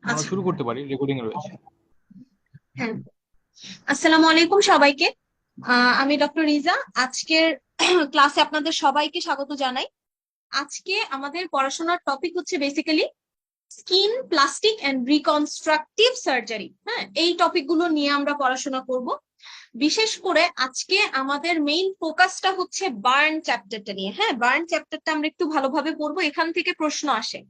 আমরা আচ্ছা। শুরু করতে পারি, রেকর্ডিং রয়েছে। হ্যাঁ, আসসালামু আলাইকুম সবাইকে। আমি ডক্টর রিজা। আজকের ক্লাসে আপনাদের সবাইকে স্বাগত জানাই। আজকে আমাদের পড়াশোনার টপিক হচ্ছে basically skin plastic and reconstructive surgery. হ্যাঁ, এই টপিকগুলো নিয়ে আমরা পড়াশোনা করব। বিশেষ করে আজকে আমাদের মেইন ফোকাসটা হচ্ছে বার্ন চ্যাপ্টারটা নিয়ে। হ্যাঁ, বার্ন চ্যাপ্টারটা আমরা একটু ভালোভাবে পড়বো, এখান থেকে প্রশ্ন আসে।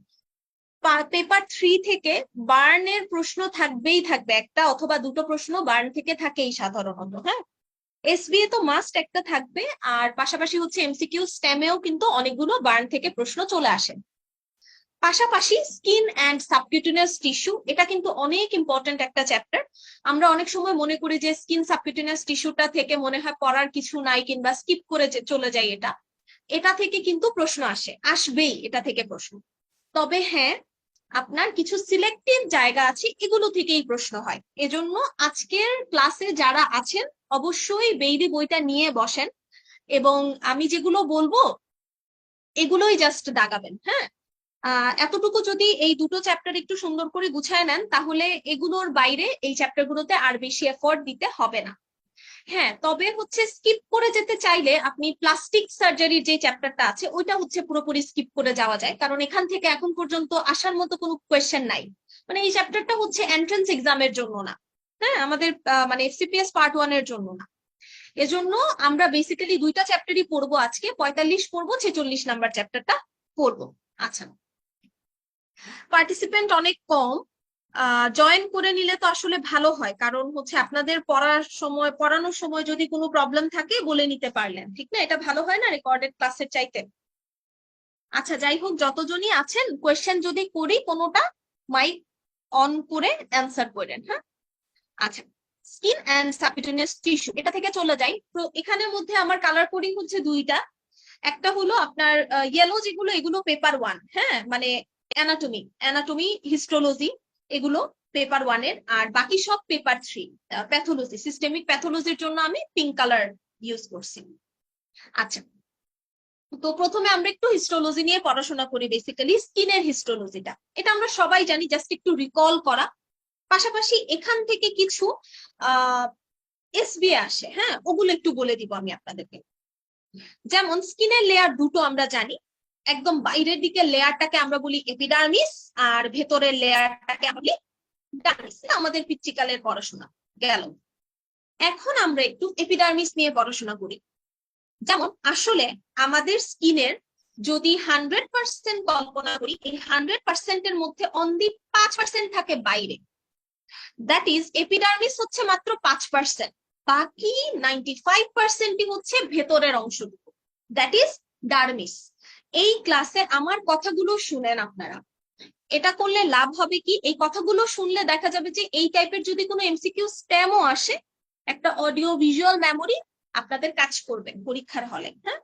পেপার 3 থেকে বার্নের প্রশ্ন থাকবেই থাকবে, একটা অথবা দুটো প্রশ্ন বার্ন থেকে থাকেই সাধারণত। হ্যাঁ, এসবিএ তো মাস্ট একটা থাকবে, আর পাশাপাশি হচ্ছে এমসিকিউ স্টেমেও কিন্তু অনেকগুলো বার্ন থেকে প্রশ্ন চলে আসে। পাশাপাশি স্কিন অ্যান্ড সাবকিউটেনিয়াস টিস্যু, এটা কিন্তু অনেক ইম্পর্টেন্ট একটা চ্যাপ্টার। আমরা অনেক সময় মনে করি যে স্কিন সাবকিউটেনিয়াস টিস্যুটা থেকে মনে হয় পড়ার কিছু নাই, কিংবা স্কিপ করে চলে যাই। এটা এটা থেকে কিন্তু প্রশ্ন আসবেই, এটা থেকে প্রশ্ন। তবে হ্যাঁ, আপনার কিছু সিলেক্টিভ জায়গা আছে, এগুলো থেকেই প্রশ্ন হয়। এজন্য আজকের ক্লাসে যারা আছেন অবশ্যই বেইলি বইটা নিয়ে বসেন, এবং আমি যেগুলো বলবো এগুলোই জাস্ট দাগাবেন। হ্যাঁ, এতটুকু যদি এই দুটো চ্যাপ্টার একটু সুন্দর করে গুছায় নেন, তাহলে এগুলোর বাইরে এই চ্যাপ্টারগুলোতে আর বেশি এফোর্ট দিতে হবে না। হ্যাঁ, তবে হচ্ছে স্কিপ করে যেতে চাইলে আপনি প্লাস্টিক সার্জারির যে চ্যাপ্টারটা আছে ওইটা হচ্ছে পুরোপুরি স্কিপ করে যাওয়া যায়, কারণ এখান থেকে এখন পর্যন্ত আসার মতো কোনো কোয়েশ্চেন নাই। মানে এই চ্যাপ্টারটা হচ্ছে এন্ট্রান্স এক্সামের জন্য না। হ্যাঁ, আমাদের মানে এফসিপিএস পার্ট 1 এর জন্য না। এজন্য আমরা বেসিক্যালি দুইটা চ্যাপ্টারই পড়বো আজকে, 45 পড়বো, 46 নাম্বার চ্যাপ্টারটা পড়বো। আচ্ছা, পার্টিসিপেন্ট অনেক কম। জয়েন করে নিলে তো আসলে ভালো হয়, কারণ হচ্ছে আপনাদের পড়ানোর সময় যদি কোনো প্রবলেম থাকে বলে নিতে পারলেন, ঠিক না? এটা ভালো হয় না রেকর্ডেড ক্লাসের চাইতে? আচ্ছা, যাই হোক, যতজনই আছেন কোয়েশ্চেন যদি করি কোনোটা, মাইক অন করে অ্যান্সার করেন। হ্যাঁ, আচ্ছা, স্কিন অ্যান্ড সাবকিউটেনিয়াস টিস্যু, এটা থেকে চলে যাই। তো এখানের মধ্যে আমার কালার কোডিং হচ্ছে দুইটা। একটা হলো আপনার ইয়েলো, যেগুলো এগুলো পেপার 1। হ্যাঁ, মানে অ্যানাটমি অ্যানাটমি হিস্টোলজি, এগুলো পেপার 1 এর। আর বাকি সব পেপার 3। প্যাথোলজি, সিস্টেমিক প্যাথোলজির জন্য আমি পিঙ্ক কালার ইউজ করছি। আচ্ছা, তো প্রথমে আমরা একটু হিস্টোলজি নিয়ে পড়াশোনা করি। বেসিক্যালি স্কিনের হিস্টোলজিটা এটা আমরা সবাই জানি, জাস্ট একটু রিকল করা। পাশাপাশি এখান থেকে কিছু আহ এসবি আসে, হ্যাঁ, ওগুলো একটু বলে দিব আমি আপনাদেরকে। যেমন স্কিনের লেয়ার দুটো আমরা জানি। একদম বাইরের দিকের লেয়ারটাকে আমরা বলি এপিডার্মিস, আর ভেতরের লেয়ারটাকে আমরা বলি ডার্মিস। আমাদের পিচ্চিকালের পড়াশোনা গেল। এখন আমরা একটু এপিডার্মিস নিয়ে পড়াশোনা করি। যেমন আসলে আমাদের স্কিনের যদি 100% কল্পনা করি, এই 100%-এর মধ্যে অনলি 5% থাকে বাইরে। দ্যাট ইজ এপিডার্মিস হচ্ছে মাত্র 5%। বাকি 95%ই হচ্ছে ভেতরের অংশটুকু, দ্যাট ইজ ডার্মিস। এই ক্লাসে আমার কথাগুলো শুনেন আপনারা। এটা করলে লাভ হবে কি, এই কথাগুলো শুনলে দেখা যাবে যে এই টাইপের যদি কোনো এমসিকিউ স্ট্যামও আসে, একটা অডিও ভিজুয়াল মেমোরি আপনাদের কাজ করবে পরীক্ষার হলে। হ্যাঁ,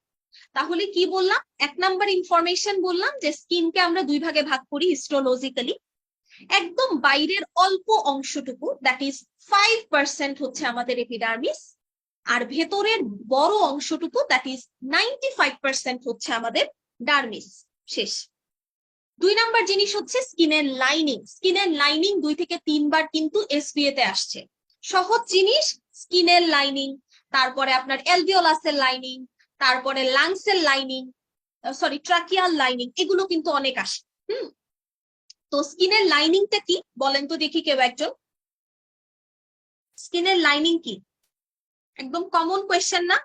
তাহলে কি বললাম? 1 নাম্বার ইনফরমেশন বললাম যে স্কিনকে আমরা দুই ভাগে ভাগ করি হিস্টোলজিক্যালি। একদম বাইরের অল্প অংশটুকু, দ্যাট ইজ 5% হচ্ছে আমাদের এপিডার্মিস। আর ভেতরের বড় অংশটুকু, দ্যাট ইজ 95% হচ্ছে আমাদের ডার্মিস। শেষ। 2 নাম্বার জিনিস হচ্ছে স্কিনের লাইনিং। স্কিনের লাইনিং 2 থেকে 3 বার কিন্তু এসবিএ তে আসছে। সহজ জিনিস, স্কিনের লাইনিং, তারপরে আপনার অ্যালভিওলাসের লাইনিং, তারপরে লাংসের লাইনিং, সরি ট্রাকিয়াল লাইনিং, এগুলো কিন্তু অনেক আসে। হুম, তো স্কিনের লাইনিংটা কি বলেন তো দেখি কেউ একজন। স্কিনের লাইনিং কি? একদম কমন কোয়েশ্চেন না?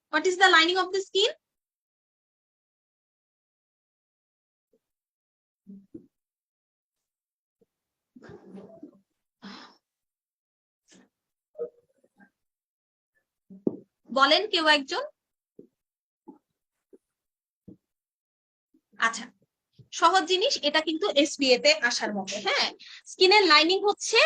What is the lining of the skin? বলেন কেউ একজন। আচ্ছা, সহজ জিনিস, এটা কিন্তু এসবিএ তে আসার মতো। হ্যাঁ, স্কিনের লাইনিং হচ্ছে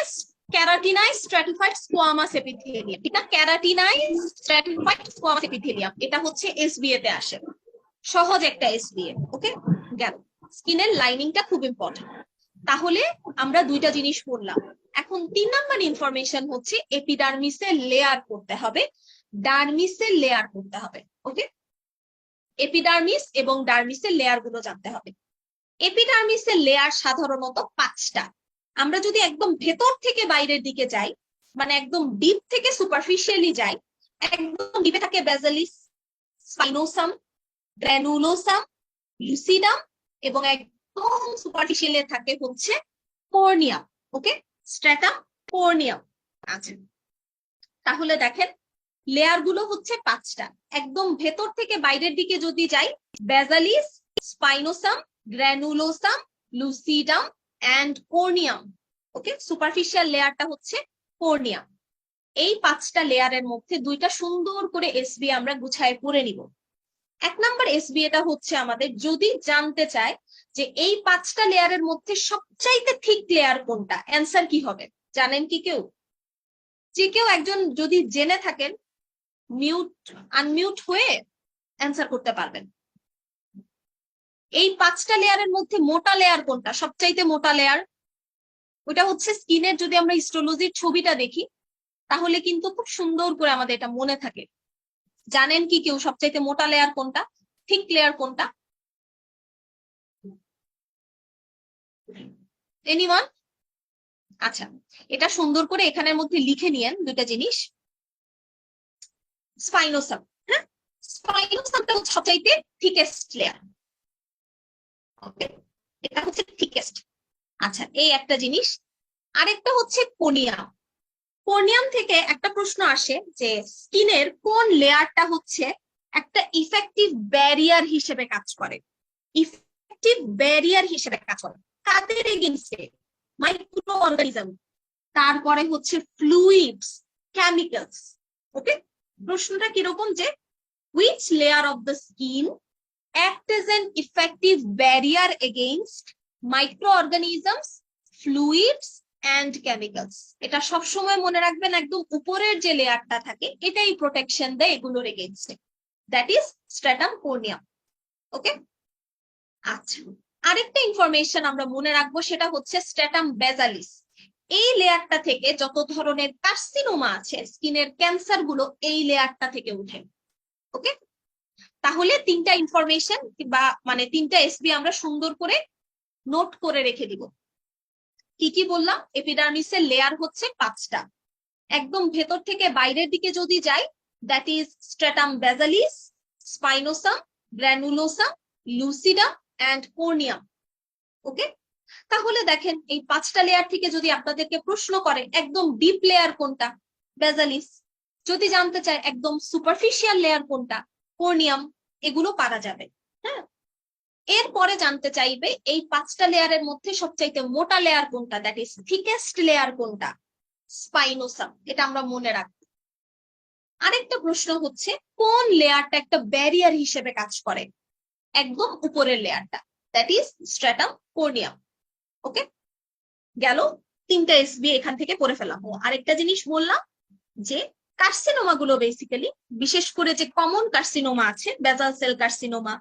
ক্যারাটিনাইজ স্ট্র্যাটিফাইড স্কোয়ামাস এপিথেলিয়াম, ঠিক না? ক্যারাটিনাইজ স্ট্র্যাটিফাইড স্কোয়ামাস এপিথেলিয়াম, এটা হচ্ছে এসবিএ তে আসে। সহজ একটা এসবিএ। ওকে, গেল। স্কিনের লাইনিংটা খুব ইম্পর্টেন্ট। তাহলে আমরা দুইটা জিনিস পড়লাম। এখন 3 নাম্বার ইনফরমেশন হচ্ছে এপিডার্মিসের লেয়ার করতে হবে, ডার্মিসের লেয়ার করতে হবে। ওকে, এপিডার্মিস এবং ডার্মিসের লেয়ার গুলো জানতে হবে। এপিডার্মিসের লেয়ার সাধারণত 5টা। আমরা যদি একদম ভেতর থেকে বাইরের দিকে যাই, মানে একদম ডিপ থেকে সুপারফিশিয়ালি যাই, একদম ডিপে থাকে বেসালিস, স্পাইনোসাম, গ্র্যানুলোসাম, লুসিডাম, এবং একদম সুপারফিশিয়ালে থাকে হচ্ছে কর্নিয়াম। ওকে, স্ট্র্যাটাম কর্নিয়াম। আচ্ছা, তাহলে দেখেন লেয়ার গুলো হচ্ছে 5টা। একদম ভেতর থেকে বাইরের দিকে যদি যাই, বেসালিস, spinosum, granulosum, lucidum and corneum. Okay, superficial লেয়ারটা হচ্ছে কর্নিয়াম। এই 5টা লেয়ারের মধ্যে 2টা সুন্দর করে এসবি আমরা গুছায় পড়ে নিব। 1 নাম্বার এসবি এটা হচ্ছে আমাদের যদি জানতে চায় যে এই 5টা লেয়ারের মধ্যে সবচাইতে থিক লেয়ার কোনটা, অ্যান্সার কি হবে জানেন কি কেউ? যে কেউ একজন যদি জেনে থাকেন মিউট আনমিউট হয়ে অ্যান্সার করতে পারবেন। এই 5টা লেয়ারের মধ্যে মোটা লেয়ার কোনটা, সবচাইতে মোটা লেয়ার? ওটা হচ্ছে স্কিনের, যদি আমরা হিস্টোলজির ছবিটা দেখি তাহলে কিন্তু খুব সুন্দর করে আমাদের এটা মনে থাকে। জানেন কি কেউ সবচাইতে মোটা লেয়ার কোনটা, থিক লেয়ার কোনটা? এনিওয়ান? আচ্ছা, এটা সুন্দর করে এখানের মধ্যে লিখে নিয়েন 2টা জিনিস। স্পাইনোসাম, হ্যাঁ, স্পাইনোসামটা হচ্ছে সবচাইতে থিকেস্ট লেয়ার। ওকে, এটা হচ্ছে থিকেস্ট। আচ্ছা, এই একটা জিনিস। আরেকটা হচ্ছে কোনিয়াম। কোর্নিয়াম থেকে একটা প্রশ্ন আসে যে স্কিনের কোন লেয়ারটা হচ্ছে একটা ইফেক্টিভ ব্যারিয়ার হিসেবে কাজ করে। ইফেক্টিভ ব্যারিয়ার হিসেবে কাজ করে কাদের এগেইনস্টে? মাইক্রো অর্গানিজম, তারপরে হচ্ছে ফ্লুইডস, কেমিক্যালস। ওকে, প্রশ্নটা কিরকম যে which layer of the skin act as an effective barrier against microorganisms, fluids and chemicals? এটা সব সময় মনে রাখবেন, একদম উপরের যে লেয়ারটা থাকে এটাই প্রোটেকশন দেয় এগুলোর এগেইনস্টে, দ্যাট ইজ স্ট্র্যাটাম কর্নিয়াম। ওকে, আচ্ছা, আরেকটা ইনফরমেশন আমরা মনে রাখবো, সেটা হচ্ছে স্ট্র্যাটাম বেসালিস। এই লেয়ারটা থেকে যত ধরনের কার্সিনোমা আছে, স্কিনের ক্যান্সার গুলো এই লেয়ারটা থেকে উঠে। ওকে, তাহলে 3টা ইনফরমেশন বা মানে 3টা এসবি আমরা সুন্দর করে নোট করে রেখে দিব। কি কি বললাম? এপিডার্মিসের লেয়ার হচ্ছে 5টা। একদম ভেতর থেকে বাইরের দিকে যদি যাই, that is stratum basalis, spinosum, granulosum, lucidum and corneum. Okay, তাহলে দেখেন এই 5টা লেয়ার থেকে যদি আপনাদেরকে প্রশ্ন করে একদম ডিপ লেয়ার কোনটা, বেসালিস। যদি জানতে চায় একদম সুপারফিশিয়াল লেয়ার কোনটা, কর্নিয়াম। এগুলো পারা যাবে। হ্যাঁ, এরপরে জানতে চাইবে এই 5টা লেয়ারের মধ্যে সবচাইতে মোটা লেয়ার কোনটা, দ্যাট ইজ থিকেস্ট লেয়ার কোনটা, স্পাইনোসাম। এটা আমরা মনে রাখবো। আরেকটা প্রশ্ন হচ্ছে কোন লেয়ারটা একটা ব্যারিয়ার হিসেবে কাজ করে, একদম উপরের লেয়ারটা, দ্যাট ইজ স্ট্র্যাটাম কর্নিয়াম। ওকে, গেল 3টা এসবি এখান থেকে পড়ে ফেলাম। আরেকটা জিনিস বললাম যে কার্সিনোমা গুলো বেসিক্যালি, বিশেষ করে যে কমন কার্সিনোমা আছে, বেসাল সেল কার্সিনোমা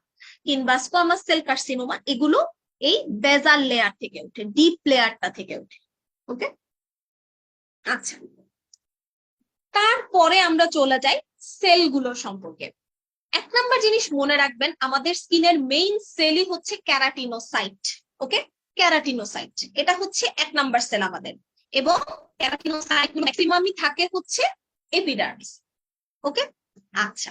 কিংবা স্কোয়ামাস সেল কার্সিনোমা, এগুলো এই বেসাল লেয়ার থেকে উঠে, ডিপ লেয়ারটা থেকে উঠে। ওকে, আচ্ছা, তারপরে আমরা চলে যাই সেলগুলো সম্পর্কে। 1 নাম্বার জিনিস মনে রাখবেন, আমাদের স্কিনের মেইন সেলই হচ্ছে ক্যারাটিনোসাইট। ওকে, ক্যারাটিনোসাইট এটা হচ্ছে 1 নাম্বার সেল আমাদের, এবং ক্যারাটিনোসাইট ম্যাক্সিমামই থাকে হচ্ছে এপিডার্মিস। ওকে, আচ্ছা,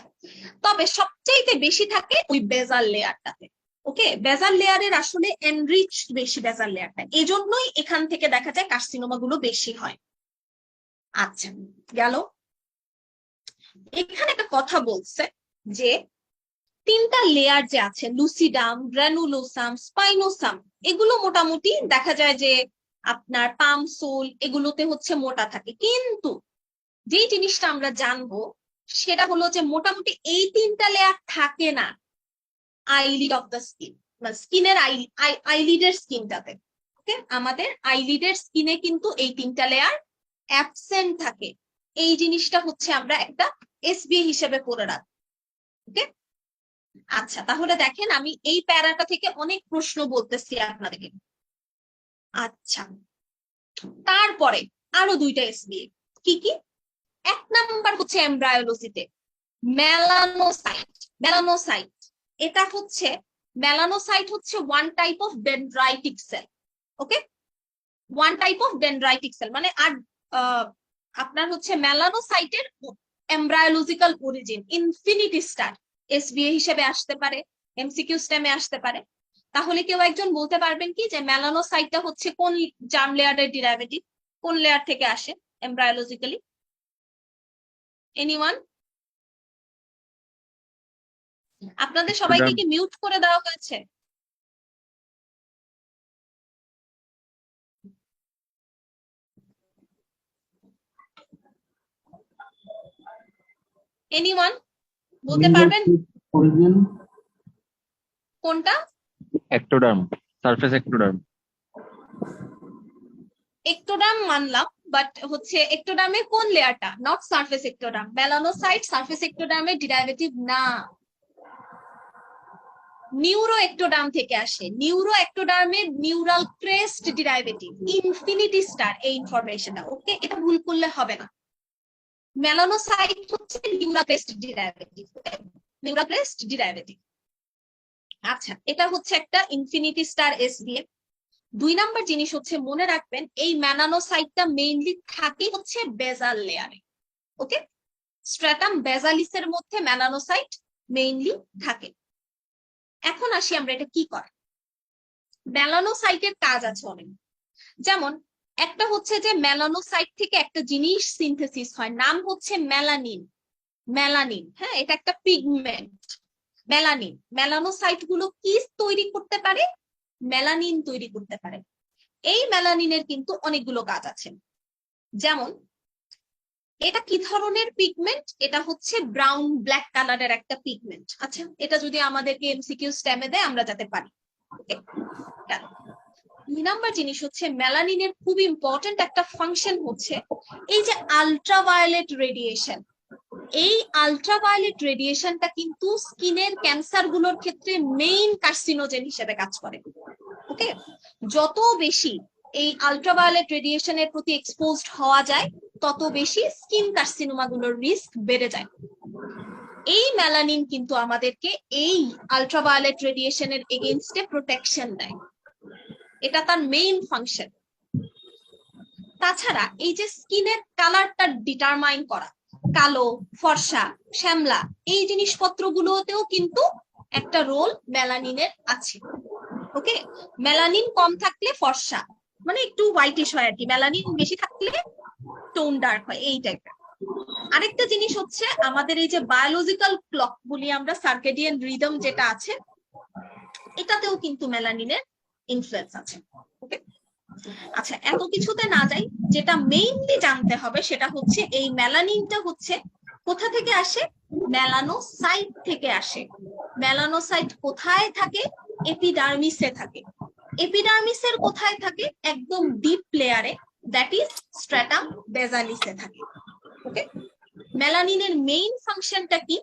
তবে সবচেয়ে বেশি থাকে ওই বেসাল লেয়ারটাতে। ওকে, বেসাল লেয়ারের আসলে এনরিচ বেশি বেসাল লেয়ারটা, এজন্যই এখান থেকে দেখা যায় কার্সিনোমা গুলো বেশি হয়। আচ্ছা, গেল। এখানে একটা কথা বলছে যে 3টা লেয়ার যে আছে, লুসিডাম, গ্র্যানুলোসাম, স্পাইনোসাম, এগুলো মোটামুটি দেখা যায় যে আপনার পাম সোল এগুলোতে হচ্ছে মোটা থাকে। কিন্তু যে জিনিসটা আমরা জানবো সেটা হলো যে মোটামুটি এই 3টা লেয়ার থাকে না আইলিড অফ দ্য স্কিন, বা স্কিনের আইলিডের স্কিনটাতে। ওকে, আমাদের আইলিডের স্কিনে কিন্তু এই 3টা লেয়ার অ্যাবসেন্ট থাকে। এই জিনিসটা হচ্ছে আমরা একটা এসবি হিসেবে পড়ে রাখবো। ওকে, আচ্ছা, তাহলে দেখেন আমি এই প্যারাটা থেকে অনেক প্রশ্ন বলতেছি আপনাদেরকে। আচ্ছা, তারপরে আরো 2টা এসবি। কি কি? 1 নাম্বার হচ্ছে এমব্রায়োলজিতে মেলানোসাইট। মেলানোসাইট এটা হচ্ছে মেলানোসাইট হচ্ছে one type of dendritic cell. Okay, one type of dendritic cell মানে আর আপনার হচ্ছে মেলানোসাইটের embryological origin infinity star SBA হিসেবে আসতে পারে, এমসিকিউ স্টেমে আসতে পারে। তাহলে কেউ একজন বলতে পারবেন কি যে মেলানোসাইটটা হচ্ছে কোন জার্ম লেয়ারের ডিরাইভেটিভ, কোন লেয়ার থেকে আসে এমব্রায়োলজিক্যালি? এনিওয়ান? আপনাদের সবাইকে কি মিউট করে দেওয়া হয়েছে? এনিওয়ান বলতে পারবেন কোনটা? Ectoderm, surface ectoderm. এক্টোডার্ম মানলাম, বাট হচ্ছে এক্টোডার্মের কোন লেয়ারটা? Not surface ectoderm. Melanocyte surface এক্টোডার্মের ডেরিভেটিভ না, নিউরো এক্টোডার্ম থেকে আসে। নিউরো এক্টোডার্মের neural crest derivative infinity star, এই ইনফরমেশনটা। ওকে, এটা ভুল করলে হবে না। মেলানোসাইট হচ্ছে neural crest derivative, neural crest derivative. আচ্ছা, এটা হচ্ছে একটা ইনফিনিটি স্টার এসবিএ। 2 নাম্বার জিনিস হচ্ছে মনে রাখবেন, এই মেলানোসাইটটা মেইনলি থাকে হচ্ছে বেজাল লেয়ারে। ওকে, স্ট্র্যাটাম বেজালিসের মধ্যে মেলানোসাইট মেইনলি থাকে। এখন আসি আমরা এটা কি করে। মেলানোসাইটের কাজ আছে অনেক, যেমন একটা হচ্ছে যে মেলানোসাইট থেকে একটা জিনিস সিনথেসিস হয়, নাম হচ্ছে মেলানিন। মেলানিন, হ্যাঁ, এটা একটা পিগমেন্ট মেলানিন। মেলানোসাইট গুলো কি তৈরি করতে পারে? মেলানিন তৈরি করতে পারে। এই মেলানিনের কিন্তু অনেকগুলো কাজ আছে। যেমন এটা কি ধরনের পিগমেন্ট? এটা হচ্ছে ব্রাউন ব্ল্যাক কালারের একটা পিগমেন্ট। আচ্ছা, এটা যদি আমাদেরকে এমসিকিউ স্টেমে দেয় আমরা যাতে পারি। 2 নাম্বার জিনিস হচ্ছে মেলানিনের খুব ইম্পর্টেন্ট একটা ফাংশন হচ্ছে এই যে আলট্রাভায়োলেট রেডিয়েশন। এই আলট্রাভায়োলেট রেডিয়েশনটা কিন্তু স্কিনের ক্যান্সার গুলোর ক্ষেত্রে মেইন কার্সিনোজেন হিসেবে কাজ করে। ওকে, যত বেশি এই আলট্রাভায়োলেট রেডিয়েশনের প্রতি এক্সপোজড হওয়া যায় তত বেশি স্কিন কার্সিনোমা গুলোর রিস্ক বেড়ে যায়। এই মেলানিন কিন্তু আমাদেরকে এই আলট্রাভায়োলেট রেডিয়েশনের এগেইনস্টে প্রোটেকশন দেয়, এটা তার মেইন ফাংশন। তাছাড়া এই যে স্কিনের কালারটা ডিটারমাইন করা, কালো, ফর্সা, শ্যামলা, এই জিনিসপত্রগুলোতেও কিন্তু একটা রোল মেলানিনের আছে। ওকে, মেলানিন কম থাকলে ফর্সা, মানে একটু হোয়াইটিশ হয় আর কি, মেলানিন বেশি থাকলে টোন ডার্ক হয়, এই টাইপের। আরেকটা জিনিস হচ্ছে আমাদের এই যে বায়োলজিক্যাল ক্লক বলি আমরা, সার্কেডিয়ান রিদম যেটা আছে, এটাতেও কিন্তু মেলানিনের ইনফ্লুয়েন্স আছে। ওকে, আচ্ছা, এত কিছুতে না যাই, যেটা মেইনলি জানতে হবে সেটা হচ্ছে এই মেলানিনটা হচ্ছে কোথা থেকে আসে? মেলানোসাইট থেকে আসে। মেলানোসাইট কোথায় থাকে? এপিডার্মিসে থাকে। এপিডার্মিসের কোথায় থাকে? একদম ডিপ লেয়ারে, দ্যাট ইজ স্ট্র্যাটাম বেজালিসে থাকে। ওকে, মেলানিনের মেইন ফাংশনটা কি?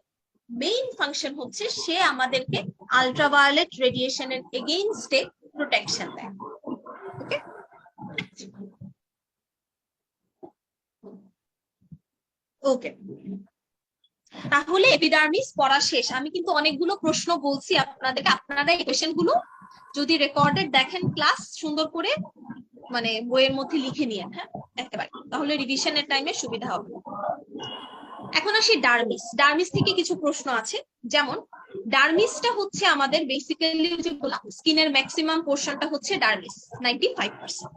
মেইন ফাংশন হচ্ছে সে আমাদেরকে আলট্রাভায়োলেট রেডিয়েশনের এগেইনস্টে প্রোটেকশন দেয়। ওকে, ওকে, তাহলে এপিডার্মিস পড়া শেষ। আমি কিন্তু অনেকগুলো প্রশ্ন বলছি আপনাদেরকে, আপনারা এই কোশ্চেনগুলো যদি রেকর্ডেড দেখেন ক্লাস সুন্দর করে, মানে বইয়ের মধ্যে লিখে নিয়েন, হ্যাঁ একেবারে, তাহলে রিভিশনের টাইমে সুবিধা হবে। এখন আসি ডার্মিস। ডার্মিস থেকে কিছু প্রশ্ন আছে, যেমন ডার্মিসটা হচ্ছে আমাদের বেসিক্যালি যে স্কিনের ম্যাক্সিমাম পোর্শনটা হচ্ছে ডার্মিস, 95%।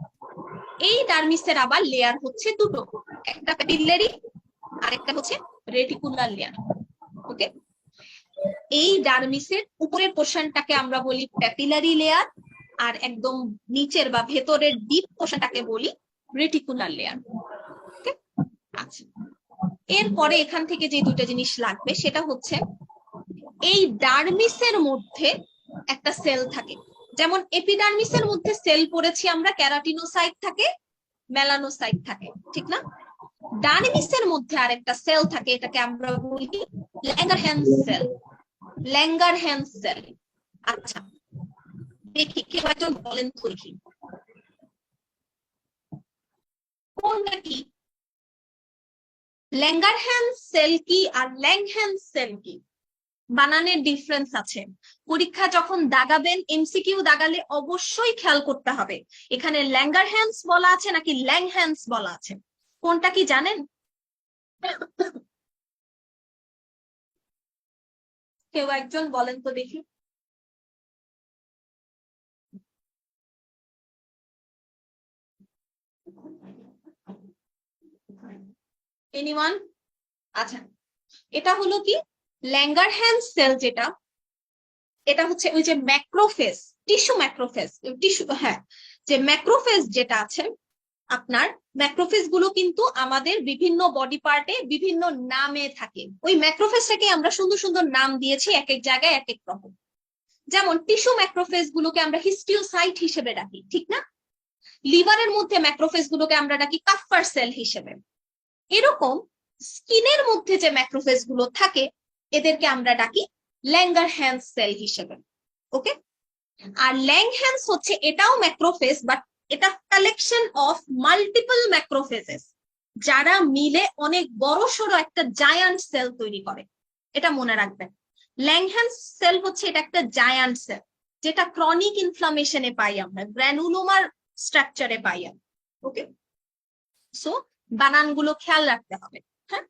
এই ডার্মিসের আবার লেয়ার হচ্ছে দুটো, একটা প্যাপিলারি আর একটা হচ্ছে রেটিকুলার লেয়ার। ওকে, এই ডার্মিসের উপরের পোর্শনটাকে আমরা বলি প্যাপিলারি লেয়ার, আর একদম নিচের বা ভেতরের ডিপ পোর্শনটাকে বলি রেটিকুলার লেয়ার। ওকে, আচ্ছা, এরপরে এখান থেকে যে দুটো জিনিস লাগবে সেটা হচ্ছে এই ডার্মিসের মধ্যে একটা সেল থাকে। যেমন এপিডার্মিসের মধ্যে সেল পড়েছি আমরা, ক্যারাটিনোসাইট থাকে, মেলানোসাইট থাকে, ঠিক না? ডার্মিসের মধ্যে আরেকটা সেল থাকে, এটাকে আমরা বলি ল্যাঙ্গারহ্যান্স সেল। Langerhans sell. আচ্ছা, দেখি কেউ একজন বলেন তো দেখি কোনটা কি? ল্যাঙ্গারহ্যান্স সেল কি আর ল্যাংহ্যান্স সেল কি? বানানের ডিফারেন্স আছে। পরীক্ষা যখন দাগাবেন, এমসিকিউ দাগালে অবশ্যই খেয়াল করতে হবে এখানে ল্যাঙ্গারহ্যান্স বলা আছে নাকি ল্যাংহ্যান্স বলা আছে, কোনটা কি জানেন? কেউ একজন বলেন তো দেখি। এনিওয়ান? আচ্ছা, এটা হলো কি ল্যাঙ্গারহ্যান্স সেল, যেটা এটা হচ্ছে ওই যে ম্যাক্রোফেজ, টিস্যু ম্যাক্রোফেজ, টিস্যু, হ্যাঁ, যে ম্যাক্রোফেজ যেটা আছে আপনার, ম্যাক্রোফেজ গুলো কিন্তু আমাদের বিভিন্ন বডি পার্টে বিভিন্ন নামে থাকে। ওই ম্যাক্রোফেজটাকে আমরা সুন্দর সুন্দর নাম দিয়েছি, এক এক জায়গায় এক এক রকম। যেমন টিস্যু ম্যাক্রোফেজ গুলোকে আমরা হিস্টিওসাইট হিসেবে ডাকি, ঠিক না? লিভারের মধ্যে ম্যাক্রোফেজ গুলোকে আমরা ডাকি কাফার সেল হিসেবে। এরকম স্কিনের মধ্যে যে ম্যাক্রোফেজ গুলো থাকে এদেরকে আমরা ডাকি ল্যাঙ্গারহ্যান্স সেল হিসেবে। ওকে, আর ল্যাংহ্যান্স হচ্ছে এটাও ম্যাক্রোফেজ, বাট এটা কালেকশন অফ মাল্টিপল ম্যাক্রোফেজেস যারা মিলে অনেক বড় সড়ো একটা জায়ান্ট সেল তৈরি করে। এটা মনে রাখবেন, ল্যাংহ্যান্স সেল হচ্ছে এটা একটা জায়ান্ট সেল যেটা ক্রনিক ইনফ্লামেশনে পাই আমরা, গ্র্যানুলোমার স্ট্রাকচারে পাই আমরা। ওকে, সো বানানগুলো খেয়াল রাখতে হবে। হ্যাঁ,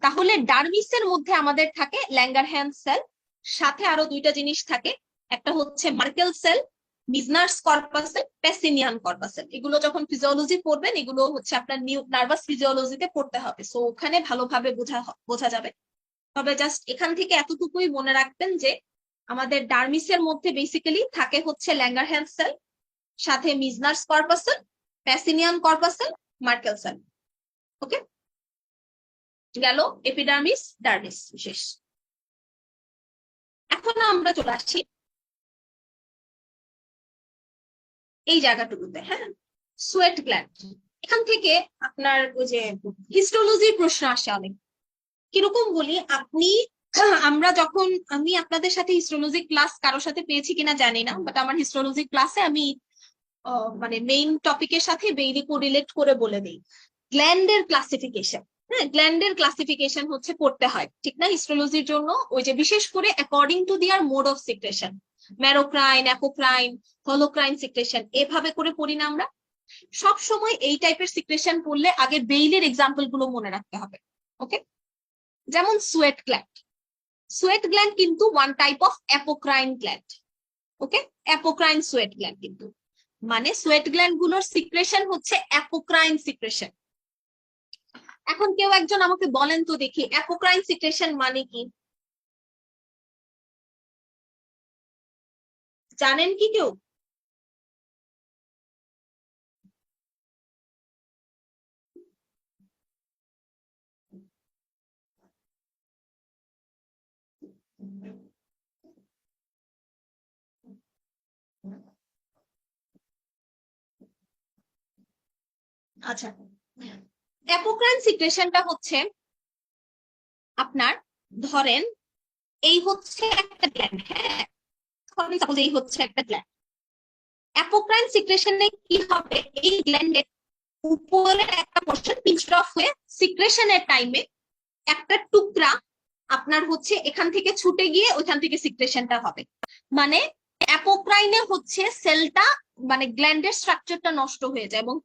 তাহলে ডার্মিসের মধ্যে আমাদের থাকে ল্যাঙ্গারহ্যান্স সেল, সাথে আরো দুইটা জিনিস থাকে, একটা হচ্ছে মার্কেল সেল, মিজনার্স কর্পাসেল, প্যাসিনিয়ান কর্পাসেল। এগুলো যখন ফিজিওলজি পড়বেন এগুলো হচ্ছে আপনার নার্ভাস ফিজিওলজিতে পড়তে হবে, সো ওখানে ভালোভাবে বোঝা যাবে। তবে জাস্ট এখান থেকে এতটুকুই মনে রাখবেন যে আমাদের ডার্মিসের মধ্যে বেসিক্যালি থাকে হচ্ছে ল্যাঙ্গারহ্যান্স সেল, সাথে মিজনার্স কর্পাসেল, প্যাসিনিয়ান কর্পাসেল, মার্কেল সেল। ওকে, গেল এপিডার্মিস, ডার্মিস শেষ। এখন আমরা চলে আসছি এই জায়গাটুকুতে। হ্যাঁ, সোয়েট গ্ল্যান্ড, এখান থেকে আপনার ওই যে হিস্টোলজির প্রশ্ন আসে অনেক। কিরকম বলি, আপনি আমরা যখন, আমি আপনাদের সাথে হিস্টোলজি ক্লাস কারোর সাথে পেয়েছি কিনা জানি না, বাট আমার হিস্টোলজি ক্লাসে আমি মানে মেইন টপিকের সাথে বেইলি কোরিলেট করে বলে দিই গ্ল্যান্ডের ক্লাসিফিকেশন। হ্যাঁ, গ্ল্যান্ডের ক্লাসিফিকেশন হচ্ছে পড়তে হয়, ঠিক না, হিস্টোলজির জন্য। ওই যে বিশেষ করে according to their mode of secretion, merocrine, apocrine, holocrine secretion, এভাবে করে পড়ি না আমরা। সব সময় এই টাইপের সিক্রেশন পড়লে আগে বেইলির এক্সাম্পল গুলো মনে রাখতে হবে। ওকে, যেমন সোয়েট গ্ল্যান্ড, সোয়েট গ্ল্যান্ড কিন্তু one type of apocrine gland. Okay, apocrine sweat gland কিন্তু, মানে সোয়েট গ্ল্যান্ড গুলোর সিক্রেশন হচ্ছে অ্যাপোক্রাইন সিক্রেশন। এখন কেউ একজন আমাকে বলেন তো দেখি অ্যাপোক্রাইন সিক্রেশন মানে কি, জানেন কি কেউ? আচ্ছা, অ্যাপোক্রাইন সিক্রেশনটা হচ্ছে আপনার, ধরেন এই হচ্ছে একটা গ্ল্যান্ড, হ্যাঁ, সাপোজ এই হচ্ছে একটা গ্ল্যান্ড। অ্যাপোক্রাইন সিক্রেশনে কি হবে, এই গ্ল্যান্ডের উপরের একটা পোর্শন পিঞ্চড অফ হয়ে সিক্রেশনের টাইমে একটা টুকরা আপনার হচ্ছে এখান থেকে ছুটে গিয়ে ওইখান থেকে সিক্রেশনটা হবে। মানে অ্যাপোক্রাইনে হচ্ছে সেলটা, মানে গ্ল্যান্ডের স্ট্রাকচারটা নষ্ট হয়ে যায়, এবং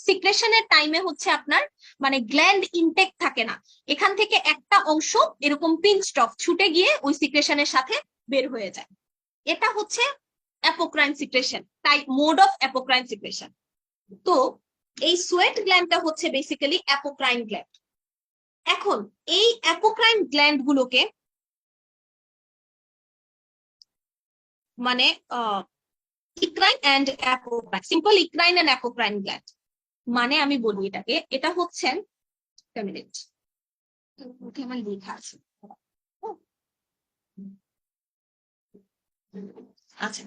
সিক্রেশনের টাইমে হচ্ছে আপনার মানে গ্ল্যান্ড ইনটেক থাকে না, এখান থেকে একটা অংশ এরকম পিঞ্চড অফ ছুটে গিয়ে ওই সিক্রেশনের সাথে বের হয়ে যায়। এটা হচ্ছে অ্যাপোক্রাইন সিক্রেশন, তাই মোড অফ অ্যাপোক্রাইন সিক্রেশন। তো এই সোয়েট গ্ল্যান্ডটা হচ্ছে বেসিক্যালি অ্যাপোক্রাইন গ্ল্যান্ড। এখন এই অ্যাপোক্রাইন গ্ল্যান্ড গুলোকে মানে eccrine and apocrine, simple eccrine and apocrine gland, মানে আমি বলি এটাকে, এটা হচ্ছে মিনিট আমার লেখা আছে। আচ্ছা,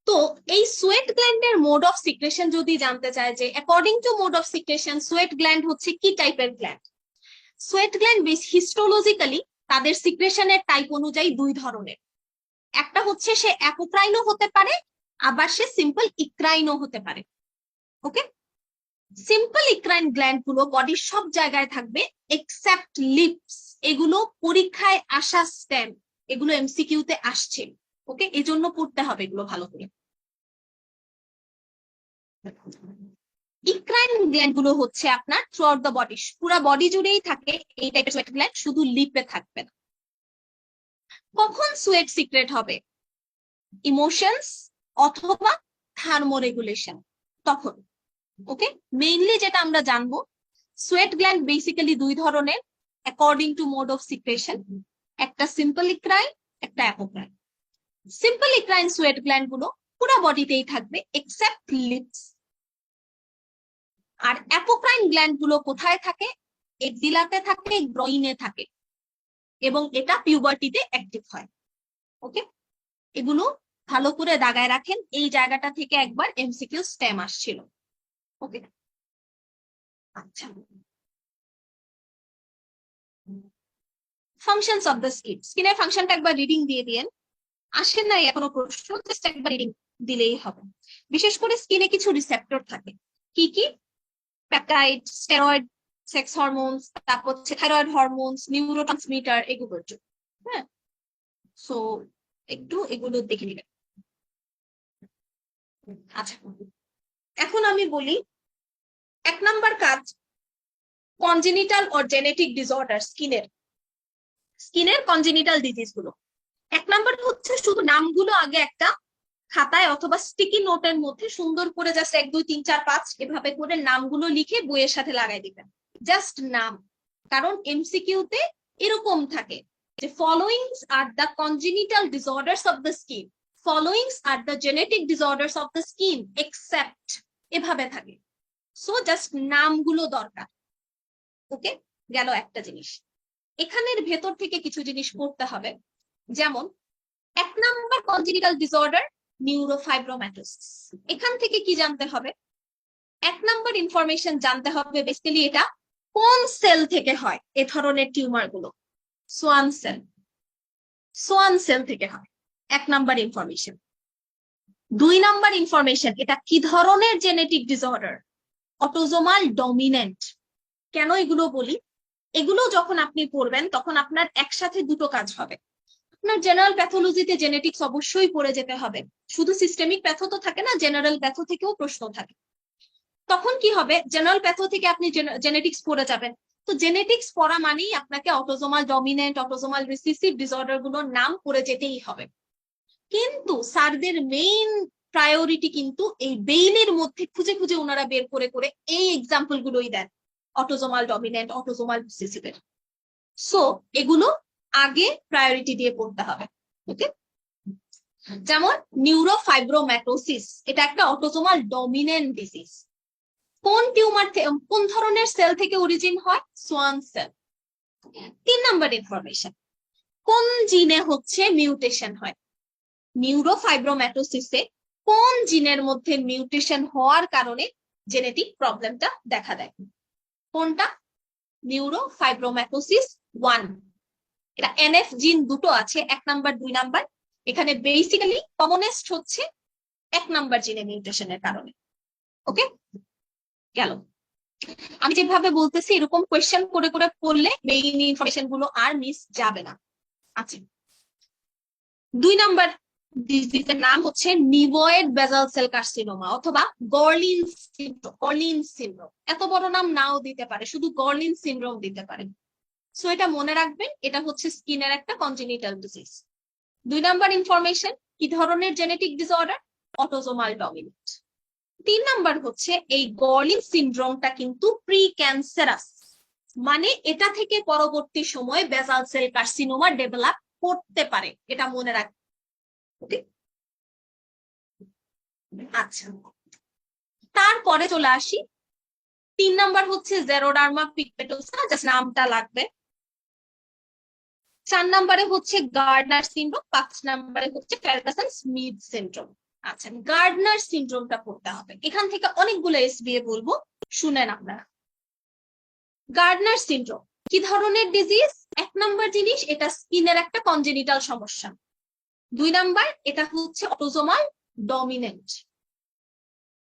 তো এই সোয়েট গ্ল্যান্ডের মোড অফ সিক্রেশন যদি জানতে চায় যে according to mode of secretion sweat gland হচ্ছে কি টাইপের গ্ল্যান্ড, সোয়েট গ্ল্যান্ড হিস্টোলজিক্যালি তাদের সিক্রেশনের টাইপ অনুযায়ী দুই ধরনের। একটা হচ্ছে সে অ্যাপোক্রাইনও হতে পারে, আবার সে সিম্পল ইক্রাইনও হতে পারে। ওকে, সিম্পল ইক্রাইন গ্ল্যান্ড গুলো বডির সব জায়গায় থাকবে এক্সেপ্ট লিপস। এগুলো পরীক্ষায় আসা স্ট্যাম্প, এগুলো এমসিকিউ তে আসছে। ওকে, এই জন্য পড়তে হবে এগুলো ভালো করে। ইক্রাইন গ্ল্যান্ড গুলো হচ্ছে আপনার থ্রু আউট দ্য বডি, পুরো বডি জুড়েই থাকে এই টাইপের সোয়েট গ্ল্যান্ড, শুধু লিপে থাকবে না। কখন সোয়েট সিক্রেট হবে? ইমোশনস অথবা থার্মোরেগুলেশন, তখন। ওকে, মেইনলি যেটা আমরা জানবো, সোয়েট গ্ল্যান্ড বেসিক্যালি দুই ধরনের according to mode of secretion, একটা সিম্পল ইক্রাইন, একটা অ্যাপোক্রাইন। সিম্পল ইক্রাইন সোয়েট গ্ল্যান্ড গুলো পুরো বডিতেই থাকবে এক্সেপ্ট লিপস। আর অ্যাপোক্রাইন গ্ল্যান্ড গুলো কোথায় থাকে? এক্সিলাতে থাকে, গ্রইনে থাকে, এবং এটা পিউবার্টিতে অ্যাক্টিভ হয়। ওকে, এগুলো ভালো করে দাগায় রাখেন, এই জায়গাটা থেকে একবার এমসিকিউ স্টেম আসছিল। ওকে, আচ্ছা, ফাংশনস অফ দ্য স্কিন, স্কিনের ফাংশনটা একবার রিডিং দিয়ে দিয়েন। আসেন নাই এখনো প্রশ্ন, জাস্ট একবার রিডিং দিলেই হবে। বিশেষ করে স্কিনে কিছু রিসেপ্টর থাকে, কি কি? পেপটাইড, স্টেরয়েড, সেক্স হরমোনস, তারপর হচ্ছে থাইরয়েড হরমোনস, নিউরোট্রান্সমিটার, এগুলোর জন্য। হ্যাঁ, সো একটু এগুলো দেখে নেবেন। আচ্ছা, এখন আমি বলি 1 নাম্বার কাজ, কনজেনিটাল অর জেনেটিক ডিসঅর্ডার স্কিনের কনজেনিটাল ডিজিজ গুলো। 1 নাম্বার হচ্ছে শুধু নামগুলো আগে একটা খাতায় অথবা স্টিকি নোটের মধ্যে সুন্দর করে জাস্ট 1 2 3 4 5 এভাবে করে নামগুলো লিখে বইয়ের সাথে লাগাই দিবেন, জাস্ট নাম। কারণ এমসিকিউ তে এরকম থাকে যে followings are the congenital disorders of the skin, followings are the genetic disorders of the skin except, এভাবে থাকে। সো জাস্ট নামগুলো দরকার। ওকে, গেল একটা জিনিস। এখানের ভেতর থেকে কিছু জিনিস পড়তে হবে, যেমন 1 নাম্বার কনজেনিটাল ডিসঅর্ডার নিউরোফাইব্রোম্যাটোসিস। এখান থেকে কি জানতে হবে? 1 নাম্বার ইনফরমেশন জানতে হবে বেসিক্যালি এটা কোন সেল থেকে হয়। এ ধরনের টিউমার গুলো সোয়ান সেল থেকে হয়, 1 নাম্বার ইনফরমেশন। 2 নাম্বার ইনফরমেশন, এটা কি ধরনের জেনেটিক ডিসঅর্ডার? Autosomal dominant. কেন এগুলো বলি? এগুলো যখন আপনি পড়বেন তখন আপনার একসাথে দুটো কাজ হবে। আপনার জেনারেল প্যাথোলজিতে জেনেটিক্স অবশ্যই পড়ে যেতে হবে, শুধু সিস্টেমিক প্যাথো তো থাকে না, জেনারেল প্যাথো থেকেও প্রশ্ন থাকে। তখন কি হবে, জেনারেল প্যাথো থেকে আপনি জেনেটিক্স পড়ে যাবেন, তো জেনেটিক্স পড়া মানেই আপনাকে autosomal dominant, autosomal recessive disorder গুলোর নাম পড়ে যেতেই হবে। কিন্তু স্যারদের মেইন প্রায়োরিটি কিন্তু এই বেইলির মধ্যে খুঁজে খুঁজে ওনারা বের করে করে এই এক্সাম্পল গুলোই দেন অটোজোমাল ডমিনেন্ট, অটোজোমাল রিসিসিভের। সো এগুলো আগে প্রায়োরিটি দিয়ে পড়তে হবে। ওকে, যেমন নিউরোফাইব্রোম্যাটোসিস, এটা একটা অটোজোমাল ডমিনেন্ট ডিজিজ। কোন টিউমার, কোন ধরনের সেল থেকে অরিজিন হয়? Schwann sell. 3 নাম্বার ইনফরমেশন, কোন জিনে হচ্ছে মিউটেশন হয়? নিউরোফাইব্রোম্যাটোসিসে কোন জিনের মধ্যে মিউটেশন হওয়ার কারণে জেনেটিক প্রবলেমটা দেখা দেয়? কোনটা? নিউরোফাইব্রোম্যাটোসিস 1। এটা এনএফ জিন দুটো আছে, 1 নাম্বার 2 নাম্বার। এখানে বেসিক্যালি কমনেস্ট হচ্ছে 1 নাম্বার জিনে মিউটেশনের কারণে। ওকে, গেল। আমি যেভাবে বলতেছি এরকম কোয়েশ্চেন করে করে পড়লে মেইন ইনফরমেশন গুলো আর মিস যাবে না। আচ্ছা, 2 নাম্বার ডিজিজের নাম হচ্ছে নিভয়েড বেসাল সেল কার্সিনোমা অথবা গর্লিন সিনড্রোম। এত বড় নাম নাও দিতে পারে, শুধু গর্লিন সিনড্রোম দিতে পারে। সো এটা মনে রাখবেন, এটা হচ্ছে স্কিনের একটা কনজেনিটাল ডিজিজ। 2 নাম্বার ইনফরমেশন, কি ধরনের genetic disorder? Autosomal dominant. 3 number হচ্ছে এই গর্লিন সিনড্রোমটা কিন্তু প্রি ক্যান্সারাস, মানে এটা থেকে পরবর্তী সময়ে বেসাল সেল কার্সিনোমা ডেভেলপ করতে পারে, এটা মনে রাখবেন। আচ্ছা, তারপরে চলে আসি 3 নাম্বার হচ্ছে জেরোডার্মা পিগমেটোসা, জাস্ট নামটা লাগবে। 4 নাম্বারে হচ্ছে গার্ডনার সিনড্রোম, 5 নাম্বারে হচ্ছে ফেরগুসন স্মিথ সিনড্রোম। আচ্ছা, গার্ডনার সিনড্রোমটা পড়তে হবে, এখান থেকে অনেকগুলো এসবিএ বলবো, শুনেন আপনারা। গার্ডনার সিনড্রোম কি ধরনের ডিজিজ? 1 নাম্বার জিনিস, এটা স্কিনের একটা কনজেনিটাল সমস্যা। 2 নাম্বার, এটা হচ্ছে অটোজোমাল ডমিনেন্ট।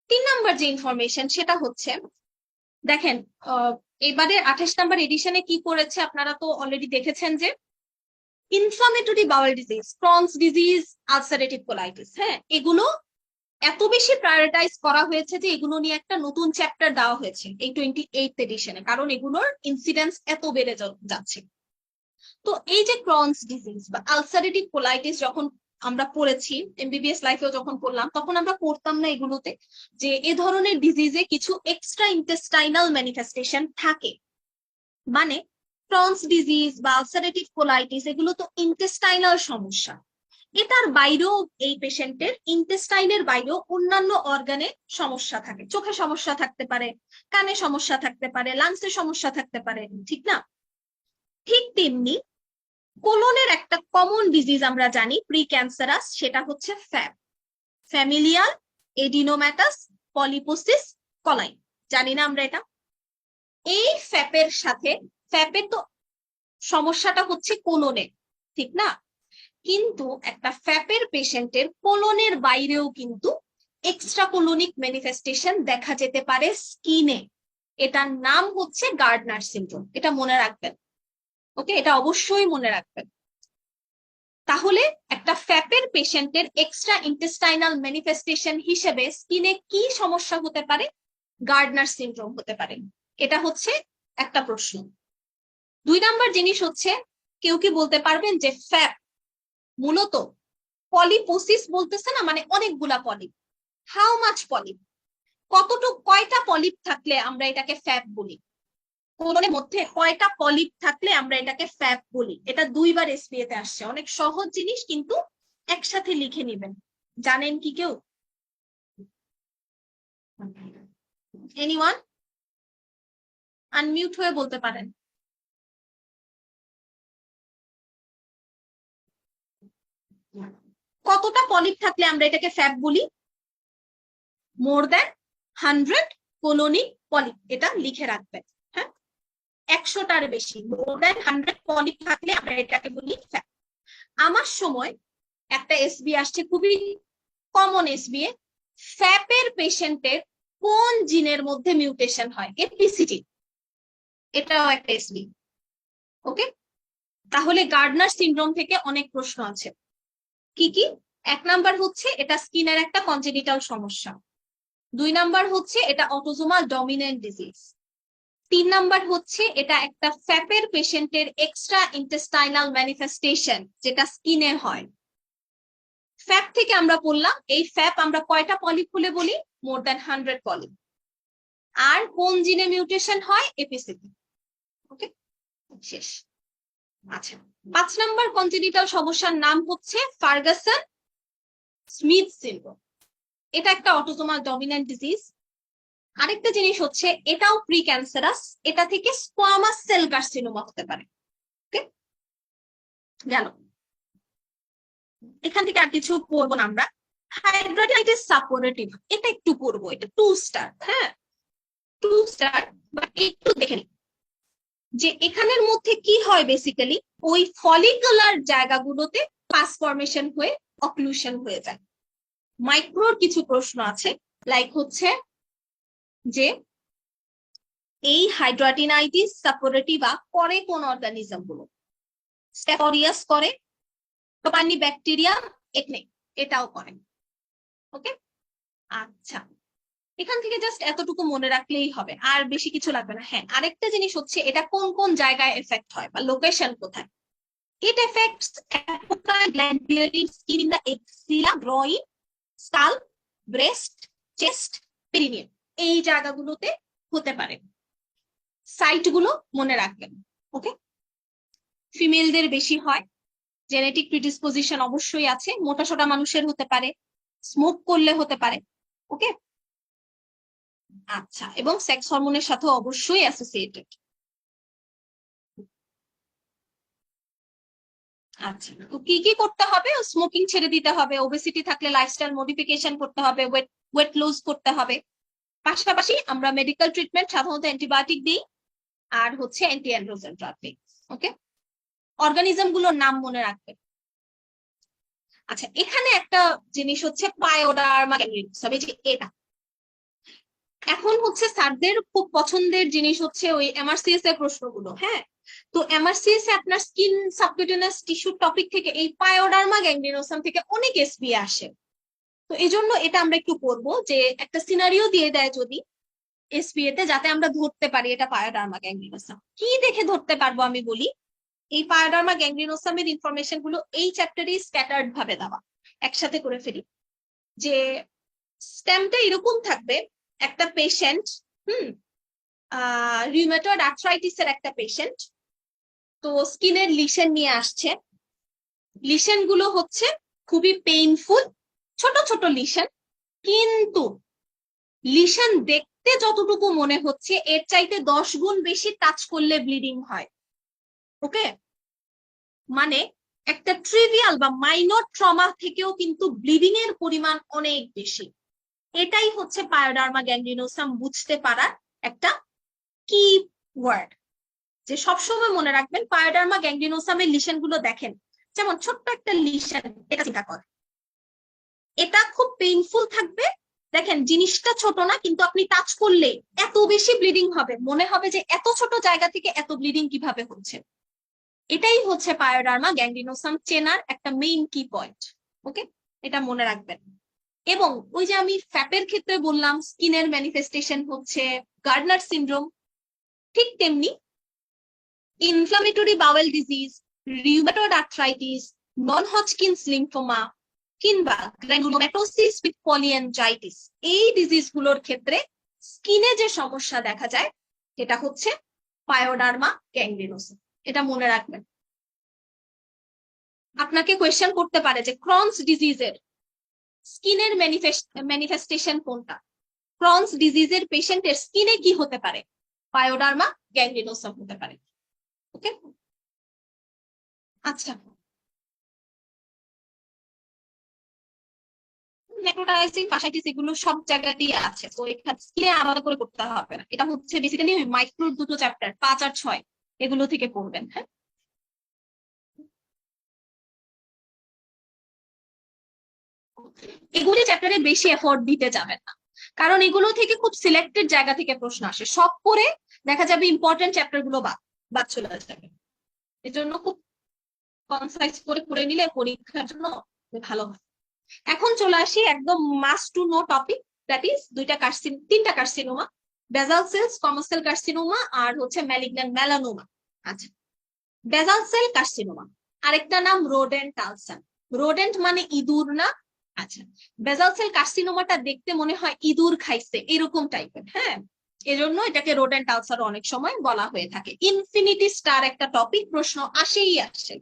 3 নাম্বার যে ইনফরমেশন সেটা হচ্ছে দেখেন এবারে 28 নাম্বার এডিশনে কি করেছে আপনারা তো অলরেডি দেখেছেন যে inflammatory bowel disease, Crohn's disease, ulcerative colitis, হ্যাঁ এগুলো এত বেশি প্রায়োরিটাইজ করা হয়েছে যে এগুলো নিয়ে একটা নতুন চ্যাপ্টার দেওয়া হয়েছে এই 28th এডিশনে, কারণ এগুলোর ইনসিডেন্স এত বেড়ে যাচ্ছে। তো এই যে ক্রনস ডিজিজ বা আলসারেটিভ কোলাইটিস যখন আমরা পড়েছি এমবিবিএস লাইফেও যখন পড়লাম, তখন আমরা পড়তাম না এগুলোতে যে এ ধরনের ডিজিজে কিছু এক্সট্রা ইন্টেস্টাইনাল ম্যানিফেস্টেশন থাকে। মানে ক্রনস ডিজিজ বা আলসারেটিভ কোলাইটিস এগুলো তো ইন্টেস্টাইনাল সমস্যা, এটার বাইরেও এই পেশেন্টের ইন্টেস্টাইনের বাইরেও অন্যান্য অর্গানে সমস্যা থাকে, চোখে সমস্যা থাকতে পারে, কানে সমস্যা থাকতে পারে, লাংসে সমস্যা থাকতে পারে, ঠিক না? ঠিক তেমনি কোলনের একটা কমন ডিজিজ আমরা জানি প্রি ক্যান্সারাস, সেটা হচ্ছে ফ্যাপ, ফ্যামিলিয়াল এডিনোম্যাটাস পলিপোসিস কলাইন, জানি না আমরা এটা? এই ফ্যাপের সাথে, ফ্যাপের তো সমস্যাটা হচ্ছে কোলনে, ঠিক না? কিন্তু একটা ফ্যাপের পেশেন্টের কোলনের বাইরেও কিন্তু এক্সট্রা কোলোনিক ম্যানিফেস্টেশন দেখা যেতে পারে স্কিনে, এটার নাম হচ্ছে গার্ডনার সিনড্রোম, এটা মনে রাখবেন। ওকে, এটা অবশ্যই মনে রাখবেন। তাহলে একটা ফ্যাপের পেশেন্টের এক্সট্রা ইন্টেস্টাইনাল ম্যানিফেস্টেশন হিসেবে স্কিনে কি সমস্যা হতে পারে? গার্ডনার সিনড্রোম হতে পারে, এটা হচ্ছে একটা প্রশ্ন। 2 নাম্বার জিনিস হচ্ছে, কেউ কি বলতে পারবেন যে ফ্যাপ মূলত পলিপোসিস বলতেছে না, মানে অনেকগুলা পলিপ, হাউ মাচ পলিপ, কতটুকু, কয়টা পলিপ থাকলে আমরা এটাকে ফ্যাপ বলি? কোলনের মধ্যে কয়টা পলিপ থাকলে আমরা এটাকে ফ্যাপ বলি? এটা 2 বার এসপিএ তে আসছে, অনেক সহজ জিনিস, কিন্তু একসাথে লিখে নেবেন। জানেন কি কেউ? এনিওয়ান? আনমিউট হয়ে বলতে পারেন। কতটা পলিপ থাকলে আমরা এটাকে ফ্যাপ বলি? মোর দ্যান 100 কোলোনিক পলিপ, এটা লিখে রাখবেন। হ্যাঁ, 100টার বেশি, মোর দ্যান 100 পলিপ থাকলে আমরা এটাকে বলি ফ্যাপ। আমার সময় একটা এসবি আসছে, খুবই কমন এসবিএ, ফ্যাপের পেশেন্টের কোন জিনের মধ্যে মিউটেশন হয়? এপিসিটি, এটাও একটা এসবি। ওকে, তাহলে গার্ডনার সিনড্রোম থেকে অনেক প্রশ্ন আছে। কি কি? 1 নাম্বার হচ্ছে এটা স্কিনের একটা কনজেনিটাল সমস্যা, 2 নাম্বার হচ্ছে এটা অটোজোমাল ডমিনেন্ট ডিজিজ, 3 নাম্বার হচ্ছে এটা একটা ফ্যাপের পেশেন্টের এক্সট্রা ইন্টেস্টাইনাল ম্যানিফেস্টেশন যেটা স্কিনে হয়। ফ্যাপ থেকে আমরা বললাম এই ফ্যাপ আমরা কয়টা পলিপ হলে বলি? More than 100 polyp. আর কোন জিনে মিউটেশন হয়? এপিসিটি। ওকে, শেষ। আচ্ছা, 5 নাম্বার কনজেনিটাল সমস্যার নাম হচ্ছে ফার্গাসন স্মিথ সিনড্রোম, এটা একটা অটোজোমাল ডমিন্যান্ট ডিজিজ। আরেকটা জিনিস হচ্ছে এটাও প্রি ক্যান্সারাস, এটা থেকে স্কোয়ামাস সেল কার্সিনোমা হতে পারে। ওকে, গেল। এখান থেকে আর কিছু পড়বো না আমরা। হাইড্রোটাইটিস সাপোরেটিভ, এটা একটু পড়বো, এটা 2 স্টার। হ্যাঁ, 2 স্টার, বাট একটু দেখে নিই যে এখানের মধ্যে কি হয়। বেসিক্যালি ওই ফলিকুলার জায়গাগুলোতে পাস ফর্মেশন হয়ে অক্লুশন হয়ে যায়। মাইক্রোর কিছু প্রশ্ন আছে, লাইক হচ্ছে যে এই হাইড্রোটিনাইটিস সাপোরেটিভা করে কোন অর্গানিজম গুলো? স্ট্যাফোরিয়াস করে, টোপানি ব্যাকটেরিয়া, একনে, এটাও করে। ওকে, আচ্ছা, এখান থেকে জাস্ট এতটুকু মনে রাখলেই হবে, আর বেশি কিছু লাগবে না। হ্যাঁ, আরেকটা জিনিস হচ্ছে এটা কোন কোন জায়গায় এফেক্ট হয় বা লোকেশন কোথায়? It affects apical glandular skin in the axilla, groin, scalp, breast, chest, perineum, এই জায়গাগুলোতে হতে পারে। সাইটগুলো মনে রাখবেন। ওকে, ফিমেলদের বেশি হয়, জেনেটিক প্রিডিসপোজিশন অবশ্যই আছে, মোটা সোটা মানুষের হতে পারে, স্মোক করলে হতে পারে। ওকে, আচ্ছা, এবং সেক্স হরমোনের সাথে অবশ্যই অ্যাসোসিয়েটেড। আচ্ছা, তো কি কি করতে হবে? স্মোকিং ছেড়ে দিতে হবে, ওবেসিটি থাকলে লাইফস্টাইল মডিফিকেশন করতে হবে, ওয়েট লুজ করতে হবে। পাশাপাশি আমরা মেডিকেল ট্রিটমেন্ট সাধারণত অ্যান্টিবায়োটিক দিই, আর হচ্ছে অ্যান্টি অ্যান্ড্রোজেন ড্রাগ দিই। ওকে, অর্গানিজম গুলোর নাম মনে রাখবেন। আচ্ছা, এখানে একটা জিনিস হচ্ছে পায়োডার্মা ক্যানিডিস, হবে যে এটা এখন হচ্ছে স্যারদের খুব পছন্দের জিনিস হচ্ছে ওই এমআরসিএস এর প্রশ্নগুলো। হ্যাঁ, তো এমআরসিএস এ আপনার স্কিন সাবকিউটেনাস টিস্যু টপিক থেকে এই পায়োডার্মা গ্যাংগ্রিনোসাম থেকে অনেক এসবি আসে। তো এই জন্য এটা আমরা একটু করবো যে একটা সিনারিও দিয়ে দেয় যদি এসবিএ তে, যাতে আমরা ধরতে পারি এটা পায়োডার্মা গ্যাংগ্রিনোসাম। কি দেখে ধরতে পারবো আমি বলি, এই পায়োডার্মা গ্যাংগ্রিনোসামের ইনফরমেশন গুলো এই চ্যাপ্টারে স্ক্যাটার্ড ভাবে দেওয়া। একসাথে করে ফেলি যে স্টেমটা এরকম থাকবে, একটা পেশেন্ট রিউমেটয়েড আর্থ্রাইটিস এর একটা পেশেন্ট, তো স্কিনের লিশন নিয়ে আসছে। লিশন গুলো হচ্ছে খুবই পেইনফুল, ছোট ছোট লিশন, কিন্তু লিশন দেখতে যতটুকু মনে হচ্ছে এর চাইতে 10 গুণ বেশি টাচ করলে ব্লিডিং হয়। ওকে, মানে একটা ট্রিভিয়াল বা মাইনর ট্রমা থেকেও কিন্তু ব্লিডিং এর পরিমাণ অনেক বেশি। এটাই হচ্ছে পায়োডার্মা গ্যাংগ্রিনোসাম বুঝতে পারার একটা কি ওয়ার্ড, যে সবসময় মনে রাখবেন পায়োডার্মা গ্যাংগ্রিনোসামের লিশন গুলো দেখেন, যেমন ছোট্ট একটা লিশন, এটা চিন্তা কর, এটা খুব পেইনফুল থাকবে। দেখেন জিনিসটা ছোট না, কিন্তু আপনি টাচ করলে এত বেশি ব্লিডিং হবে, মনে হবে যে এত ছোট জায়গা থেকে এত ব্লিডিং কিভাবে হচ্ছে। এটাই হচ্ছে পায়োডার্মা গ্যাংগ্রিনোসাম চেনার একটা মেইন কি পয়েন্ট। ওকে, এটা মনে রাখবেন। এবং ওই যে আমি ফ্যাপের ক্ষেত্রে বললাম স্কিনের ম্যানিফেস্টেশন হচ্ছে গার্ডনার সিনড্রোম, ঠিক তেমনি inflammatory bowel disease, rheumatoid arthritis, non Hodgkin's lymphoma কিংবা গ্র্যানুলোম্যাটোসিস উইথ পলিঅ্যাঞ্জাইটিস, এই ডিজিজ গুলোর ক্ষেত্রে স্কিনে যে সমস্যা দেখা যায় এটা হচ্ছে পায়োডার্মা গ্যাংগ্রিনোসাম। এটা মনে রাখবেন। আপনাকে কোয়েশ্চেন করতে পারে যে ক্রনস ডিজিজের স্কিনের ম্যানিফেস্টেশন কোনটা। ক্রনস ডিজিজের পেশেন্টের স্কিনে কি হতে পারে, পায়োডার্মা গ্যাংগ্রিনোসাম হতে পারে। ওকে, আচ্ছা, নেক্রোটাইজিং ফাসাইটিস এগুলো সব জায়গাতেই আছে, তো এখানে স্কিনে আলাদা করে করতে হবে না। এটা হচ্ছে বেসিক্যালি মাইক্রো দুটো চ্যাপ্টার 5 আর 6 এগুলো থেকে পড়বেন। হ্যাঁ, এগুলি চ্যাপ্টারে বেশি এফোর্ট দিতে যাবেন না, কারণ এগুলো থেকে খুব সিলেক্টেড জায়গা থেকে প্রশ্ন আসে, সব করে দেখা যাবে ইম্পর্টেন্ট চ্যাপ্টার গুলো বাদ চলে যাবে। এজন্য খুব কনসাইজ করে পড়ে নিলে পরীক্ষার জন্য ভালো হয়। এখন চলে আসি একদম must to know topic, that is তিনটা কার্সিনোমা, বেজাল সেলস, কমাস সেল কার্সিনোমা আর হচ্ছে ম্যালিগন্যান্ট মেলানোমা। আচ্ছা, বেজাল সেল কার্সিনোমা, আরেকটা নাম রোডেন্ট আলসার। রোডেন্ট মানে ইঁদুর না। আচ্ছা, বেজাল সেল কার্সিনোমাটা দেখতে মনে হয় ইঁদুর খাইছে এরকম টাইপের। হ্যাঁ, এজন্য এটাকে রোডেন্ট আলসার অনেক সময় বলা হয়ে থাকে। ইনফিনিটি স্টার একটা টপিক, প্রশ্ন আসেই আসে।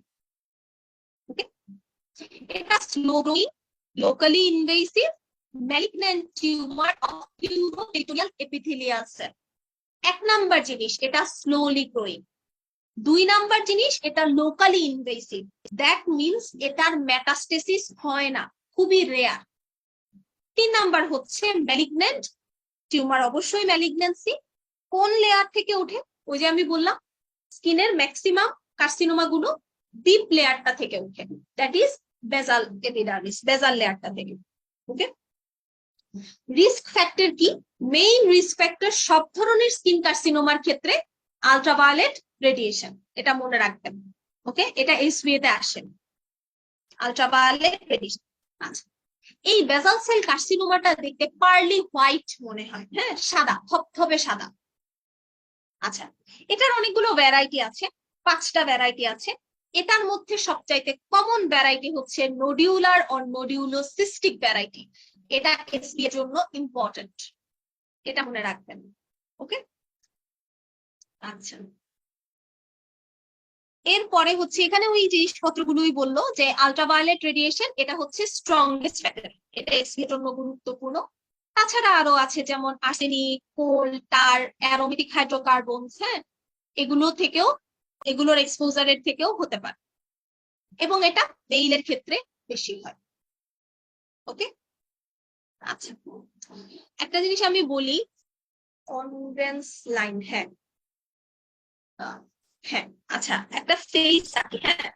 ওকে, এটা slow growing, locally invasive, malignant tumor of urothelial epithelial cell। 1 number জিনিস এটা স্লোলি গ্রোয়িং। 2 নাম্বার জিনিস এটা লোকালি ইনভেসিভ, দ্যাট মিনস এটার মেটাস্টেসিস হয় না, খুবই রেয়ার। 3 নাম্বার হচ্ছে ম্যালিগন্যান্ট টিউমার, অবশ্যই ম্যালিগন্যান্সি। কোন লেয়ার থেকে ওঠে, ওই যে আমি বললাম স্কিনের ম্যাক্সিমাম কার্সিনোমা গুলো ডিপ লেয়ারটা থেকে ওঠে, দ্যাট ইজ বেজাল এপিডার্মিস, বেজাল লেয়ারটা থেকে। ওকে, রিস্ক ফ্যাক্টর কি, মেইন রিস্ক ফ্যাক্টর সব ধরনের স্কিন কার্সিনোমার ক্ষেত্রে আলট্রাভায়োলেট রেডিয়েশন, এটা মনে রাখবেন। ওকে, এটা এসবিএ তে আসে, আলট্রাভায়োলেট রেডিয়েশন। আচ্ছা, এই বেজাল সেল কার্সিনোমাটা দেখতে পার্লি হোয়াইট মনে হয়, হ্যাঁ, সাদা, থপথপে সাদা। আচ্ছা, এটার অনেকগুলো ভ্যারাইটি আছে, 5টা ভ্যারাইটি আছে। এটার মধ্যে সবচাইতে কমন ভ্যারাইটি হচ্ছে নোডিউলার অর নোডিউলোসিস্টিক ভ্যারাইটি। এটা এসবি এর জন্য ইম্পর্টেন্ট, এটা মনে রাখবেন। ওকে, আচ্ছা, এরপরে হচ্ছে এখানে ওই জিনিসপত্রগুলোই বললো যে আলট্রাভায়োলেট রেডিয়েশন এটা হচ্ছে স্ট্রংগেস্ট ফ্যাক্টর, এটা এসবি এর জন্য গুরুত্বপূর্ণ। তাছাড়া আরো আছে যেমন আর্সেনিক, কোল, টার, অ্যারোমেটিক হাইড্রোকার্বনস, হ্যাঁ, এগুলো থেকেও, এগুলোর এক্সপোজারের থেকেও হতে পারে, এবং এটা মেইলের ক্ষেত্রে বেশি হয়। ওকে, আচ্ছা, একটা জিনিস আমি বলি, কনভেন্স লাইন, হ্যাঁ হ্যাঁ, আচ্ছা, একটা ফেস থাকে, হ্যাঁ,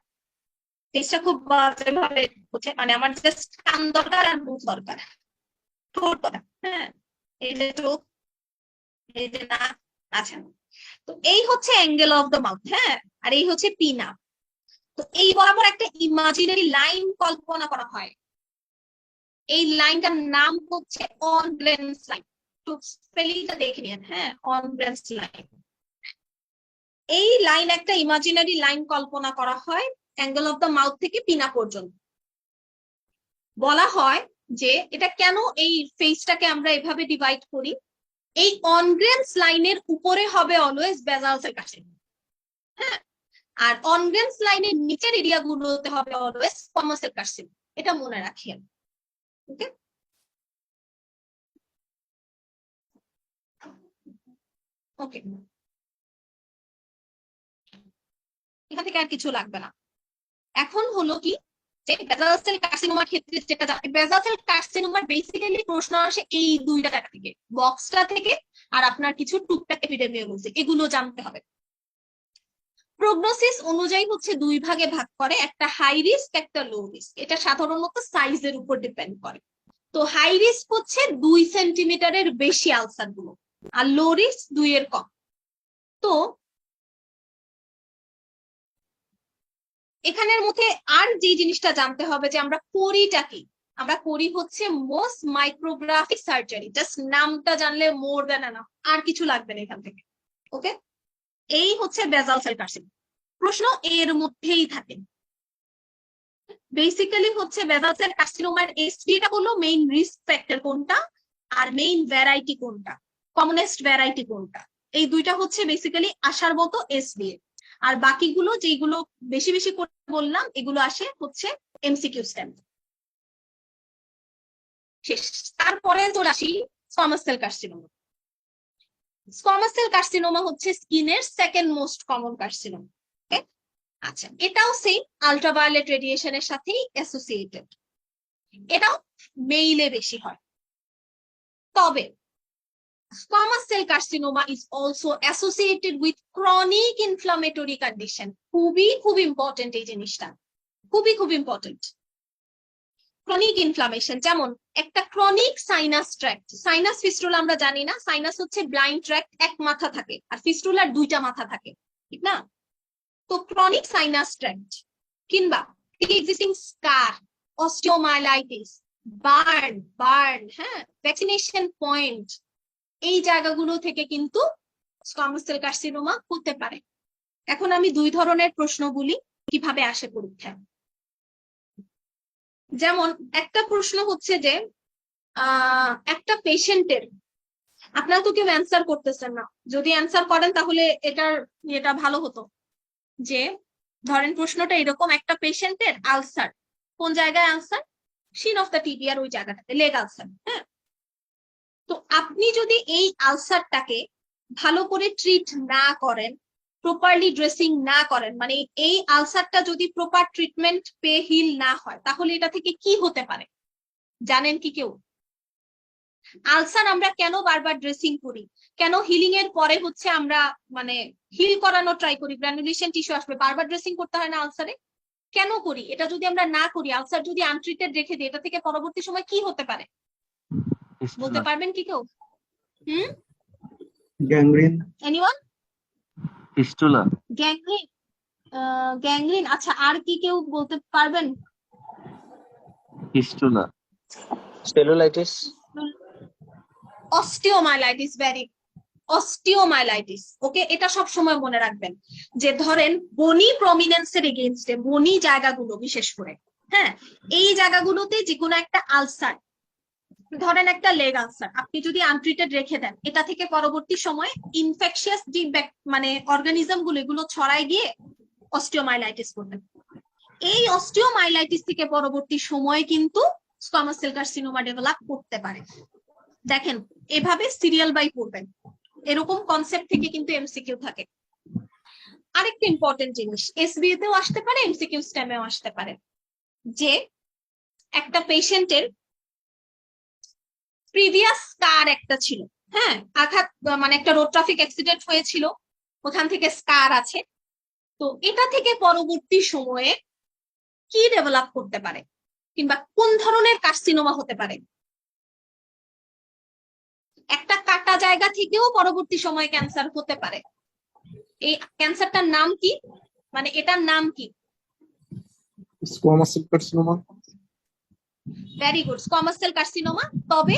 ফেসটা খুব বাজেভাবে হচ্ছে, মানে আমার জাস্ট কান দরকার আর মুখ দরকার, ঠোঁট দরকার। হ্যাঁ, এই যে চোখ, এই যে না, আচ্ছা। তো এই হচ্ছে অ্যাঙ্গেল অফ দ্য মাউথ, হ্যাঁ, আর এই হচ্ছে পিনা। তো এই বরাবর একটা ইমাজিনারি লাইন কল্পনা করা হয়, এই লাইনটার নাম হচ্ছে অন ব্রেন্স লাইন। তো স্পেলিংটা দেখে নিন, হ্যাঁ, অন ব্রেন্স লাইন। এই লাইন, একটা ইমাজিনারি লাইন কল্পনা করা হয় অ্যাঙ্গেল অফ দ্য মাউথ থেকে পিনা পর্যন্ত। বলা হয় যে এটা কেন এই ফেসটাকে আমরা এভাবে ডিভাইড করি, এই অনগ্রেন্স লাইনের উপরে হবে অলওয়েজ বেসাল সেল কার্সিনোমা, হ্যাঁ, আর অনগ্রেন্স লাইনের নিচের এরিয়া গুলোতে হবে অলওয়েজ স্কোয়ামাস সেল কার্সিনোমা। এটা মনে রাখিয়েন, ওকে। ওকে, এখান থেকে আর কিছু লাগবে না। এখন হলো কি, যে বেসাল সেল কার্সিনোমার ক্ষেত্রে যেটা জানি, বেসাল সেল কার্সিনোমার বেসিক্যালি প্রশ্ন আসে এই দুইটা জায়গা থেকে, বক্সটা থেকে আর আপনার কিছু টুকটাক এপিডেমিওলজি, এগুলো জানতে হবে। প্রগনোসিস অনুযায়ী হচ্ছে দুই ভাগে ভাগ করে, একটা হাই রিস্ক, একটা লো রিস্ক। এটা সাধারণত সাইজের উপর ডিপেন্ড করে। তো হাই রিস্ক হচ্ছে 2 সেন্টিমিটারের বেশি আলসার গুলো, আর লো রিস্ক 2 এর কম। তো এখানের মধ্যে আর যে জিনিসটা জানতে হবে যে আমরা করিটা কি, আমরা করি হচ্ছে মোস্ট মাইক্রোগ্রাফিক সার্জারি। জাস্ট নামটা জানলে মোর দ্যান এনাফ, আর কিছু লাগবে না এখান থেকে, ওকে। এই হচ্ছে বেসাল সেল কার্সিনোমা, প্রশ্ন এর মধ্যেই থাকে। বেসিক্যালি হচ্ছে বেসাল সেল কার্সিনোমার এসডিটা হলো মেইন রিস্ক ফ্যাক্টর কোনটা, আর মেইন ভ্যারাইটি কোনটা, কমনেস্ট ভ্যারাইটি কোনটা, এই দুইটা হচ্ছে বেসিক্যালি আসার মতো এসবিএ। আর বাকিগুলো যেগুলো বেশি বেশি করে বললাম, এগুলো আসে হচ্ছে এমসিকিউ স্ট্যাম্প। শেষ। তারপরে চলে আসি squamous cell carcinoma. Squamous cell carcinoma হচ্ছে স্কিনের সেকেন্ড মোস্ট কমন কার্সিনোমা। আচ্ছা, এটাও সেম আল্ট্রাভায়োলেট রেডিয়েশনের সাথেই অ্যাসোসিয়েটেড, এটাও মেইলে বেশি হয়। তবে squamous cell carcinoma is also associated with chronic inflammatory condition. খুব ইম্পর্টেন্ট এই জিনিসটা, খুব ইম্পর্টেন্ট। ক্রনিক ইনফ্লামেশন, যেমন একটা chronic sinus tract, sinus fistula আমরা জানি না, সাইনাস হচ্ছে ব্লাইন্ড ট্র্যাক্ট, এক মাথা থাকে, আর ফিস্টুলার দুইটা মাথা থাকে, ঠিক না? তো ক্রনিক সাইনাস ট্র্যাক্ট কিংবা এক্সিস্টিং স্কার, অস্টিওমাইলাইটিস, বার্ন, হ্যাঁ, ভ্যাকসিনেশন পয়েন্ট, এই জায়গাগুলো থেকে কিন্তু স্কোয়ামাস সেল কার্সিনোমা হতে পারে। এখন আমি দুই ধরনের প্রশ্ন বলি কিভাবে আসে পরীক্ষায়। যেমন একটা প্রশ্ন হচ্ছে যে একটা পেশেন্টের, আপনারা তো কেউ অ্যান্সার করতেছেন না, যদি অ্যান্সার করেন তাহলে এটা ভালো হতো। যে ধরেন প্রশ্নটা এরকম, একটা পেশেন্টের আলসার, কোন জায়গায় আলসার, শিন অফ দ্য টিবিয়ার ওই জায়গাটাতে, লেগ আলসার, হ্যাঁ। তো আপনি যদি এই আলসারটাকে ভালো করে ট্রিট না করেন, প্রপারলি ড্রেসিং না করেন, মানে এই আলসারটা যদি প্রপার ট্রিটমেন্ট পেয়ে হিল না হয়, তাহলে এটা থেকে কি হতে পারে জানেন কি কেউ? আলসার আমরা কেন বারবার ড্রেসিং করি, কেন হিলিং এর পরে হচ্ছে আমরা মানে হিল করানো ট্রাই করি, গ্রানুলেশন টিস্যু আসবে, বারবার ড্রেসিং করতে হয় না আলসারে, কেন করি? এটা যদি আমরা না করি, আলসার যদি আনট্রিটেড রেখে দিই, এটা থেকে পরবর্তী সময় কি হতে পারে বলতে পারবেন কি কেউ? Gangrene. Anyone? Fistula. Gangrene, gangrene. আচ্ছা, আর কি কেউ বলতে পারবেন? ফিস্টুলা। সেলুলাইটিস। অস্টিওমাইলাইটিস, অস্টিওমাইলাইটিস, ওকে। এটা সব সময় মনে রাখবেন যে ধরেন বনি প্রমিনেন্সের এগেইনস্টে, বনি জায়গাগুলো বিশেষ করে, হ্যাঁ, এই জায়গাগুলোতে যে কোনো একটা আলসার, ধরেন একটা লেগ আলসার, আপনি যদি আনট্রিটেড রেখে দেন, এটা থেকে পরবর্তী সময়ে ইনফেকশিয়াস যে মানে অর্গানিজম গুলো, এগুলো ছড়ায় গিয়ে অস্টিওমাইলাইটিস করবে। এই অস্টিওমাইলাইটিস থেকে পরবর্তী সময়ে কিন্তু স্কোয়ামাস সেল কার্সিনোমা ডেভেলপ করতে পারে। দেখেন, এভাবে সিরিয়াল বাই করবেন, এরকম কনসেপ্ট থেকে কিন্তু এমসিকিউ থাকে। আরেকটা ইম্পর্টেন্ট জিনিস, এসবিএ তেও আসতে পারে, এমসিকিউ স্ট্যামেও আসতে পারে, যে একটা পেশেন্টের প্রিভিয়াস স্কার একটা ছিল, হ্যাঁ, আঘাত, মানে একটা রোড ট্রাফিক অ্যাক্সিডেন্ট হয়েছিল, ওখান থেকে স্কার আছে। তো এটা থেকে পরবর্তী সময়ে কি ডেভেলপ করতে পারে, কিংবা কোন ধরনের কার্সিনোমা হতে পারে? একটা কাটা জায়গা থেকেও পরবর্তী সময়ে ক্যান্সার হতে পারে। এই ক্যান্সারটার নাম কি, মানে এটার নাম কি? Squamous cell carcinoma. Very good, squamous cell carcinoma. তবে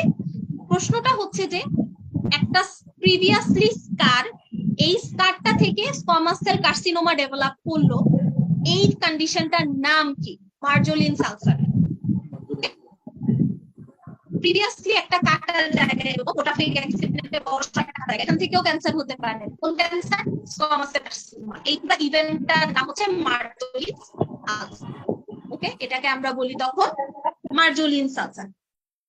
প্রশ্নটা হচ্ছে যে একটা প্রিভিয়াসলি স্কার, এই স্কারটা থেকে স্কোয়ামাস সেল কার্সিনোমা ডেভেলপ করলো, এই কন্ডিশনটার নাম কি? মার্জোলিনস আলসার। প্রিভিয়াসলি একটা কাটা জায়গায় ওটাফিক অ্যাক্সিডেন্টে বড় একটা জায়গা, এখান থেকেও ক্যান্সার হতে পারে। কোন ক্যান্সার? Squamous cell carcinoma. এইটা ইভেন্টটার নাম হচ্ছে মার্জোলিনস আলসার। ওকে, এটাকে আমরা বলি তখন মার্জোলিনস আলসার,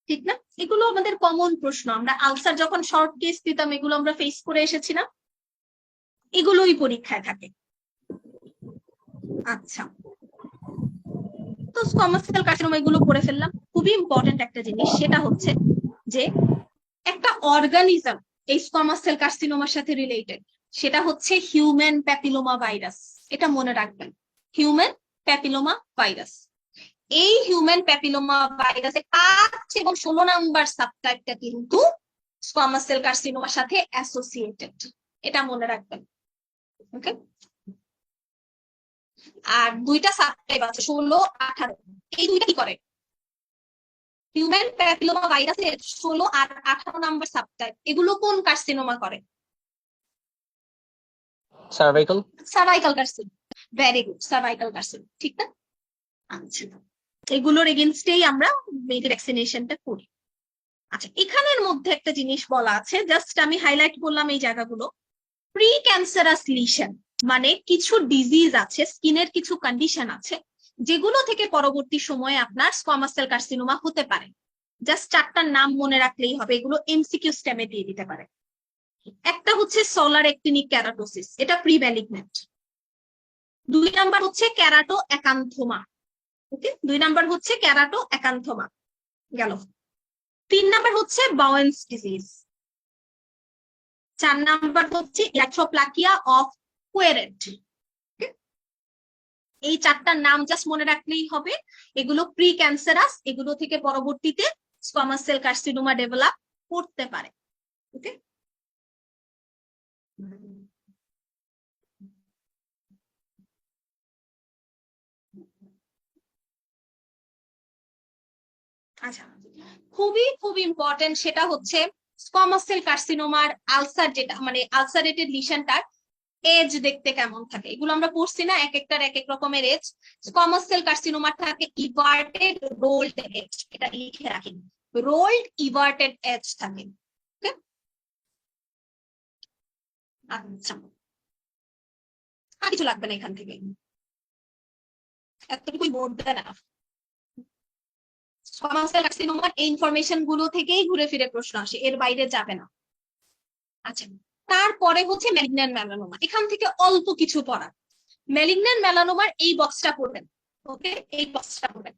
ঠিক না? এগুলো আমাদের কমন প্রশ্ন, আমরা আলসার যখন শর্ট কেস দিতাম এগুলো আমরা ফেস করে এসেছি না, এগুলোই পরীক্ষায় থাকে। আচ্ছা, তো স্কোয়ামাস সেল কার্সিনোমা এগুলো পড়ে ফেললাম। খুবই ইম্পর্টেন্ট একটা জিনিস, সেটা হচ্ছে যে একটা অর্গানিজম এই স্কোয়ামাস সেল কার্সিনোমার সাথে রিলেটেড, সেটা হচ্ছে হিউম্যান প্যাপিলোমা ভাইরাস। এটা মনে রাখবেন, হিউম্যান প্যাপিলোমা ভাইরাস। এই হিউম্যান প্যাপিলোমা ভাইরাসের 5 এবং 16 নাম্বার সাবটাইপটা কিন্তু স্কোয়ামাস সেল কার্সিনোমার সাথে অ্যাসোসিয়েটেড, এটা মনে রাখবেন। ওকে, আর 2টা সাবটাইপ আছে 16, 18। এই 2টা কি করে? হিউম্যান প্যাপিলোমা ভাইরাসের 16 আর 18 নাম্বার সাবটাইপ, এগুলো কোন কার্সিনোমা করে? Cervical. Cervical carcinoma. Very good, cervical carcinoma, ঠিক না? আচ্ছা, এগুলোর এগেইনস্টেই আমরা ভ্যাকসিনেশনটা করি। আচ্ছা, এখানের মধ্যে একটা জিনিস বলা আছে, জাস্ট আমি হাইলাইট করলাম এই জায়গাগুলো। প্রি ক্যান্সারাস লিশন মানে কিছু ডিজিজ আছে, স্কিনের কিছু কন্ডিশন আছে যেগুলো থেকে পরবর্তী সময়ে আপনার স্কোয়ামাস সেল কার্সিনোমা হতে পারে। জাস্ট 4টার নাম মনে রাখলেই হবে, এগুলো এমসিকিউ স্টেমে দিয়ে দিতে পারে। একটা হচ্ছে সোলার অ্যাক্টিনিক ক্যারাটোসিস, এটা প্রি ম্যালিগন্যান্ট। 2 নাম্বার হচ্ছে ক্যারাটো অ্যাকান্থোমা। ওকে, 2 নাম্বার হচ্ছে ক্যারাটো অ্যাকান্থোমা গেল। 3 নাম্বার হচ্ছে বাউয়েন্স ডিজিজ। 4 নাম্বার হচ্ছে ইলেক্ট্রোপ্লাকিয়া অফ কুয়েরেট। এই 4টার নাম জাস্ট মনে রাখলেই হবে, এগুলো প্রি ক্যান্সারাস, এগুলো থেকে পরবর্তীতে স্কোয়ামাস সেল কার্সিনোমা ডেভেলপ করতে পারে। ওকে, আচ্ছা, খুবই ইম্পর্টেন্ট, সেটা হচ্ছে স্কোয়ামাস সেল কার্সিনোমার আলসার, যেটা মানে আলসারেটেড লিশনটার এজ দেখতে কেমন থাকে, এগুলো আমরা পড়ছি না, এক একটার এক এক রকমের এজ। স্কোয়ামাস সেল কার্সিনোমার থাকে ইভার্টেড রোল্ড এজ, এটা লিখে রাখেন, রোল্ড ইভার্টেড এজ থাকে। ওকে, আচ্ছা, আর কিছু লাগবে না এখান থেকে, এতটুকুই বলতে না। স্কোয়ামাস সেল কার্সিনোমার এই ইনফরমেশন গুলো থেকেই ঘুরে ফিরে প্রশ্ন আসে, এর বাইরে যাবে না। আচ্ছা, তারপরে হচ্ছে ম্যালিগন্যান্ট মেলানোমা, এখান থেকে অল্প কিছু পড়া। ম্যালিগন্যান্ট মেলানোমার এই বক্সটা পড়বেন। ওকে, এই বক্সটা পড়বেন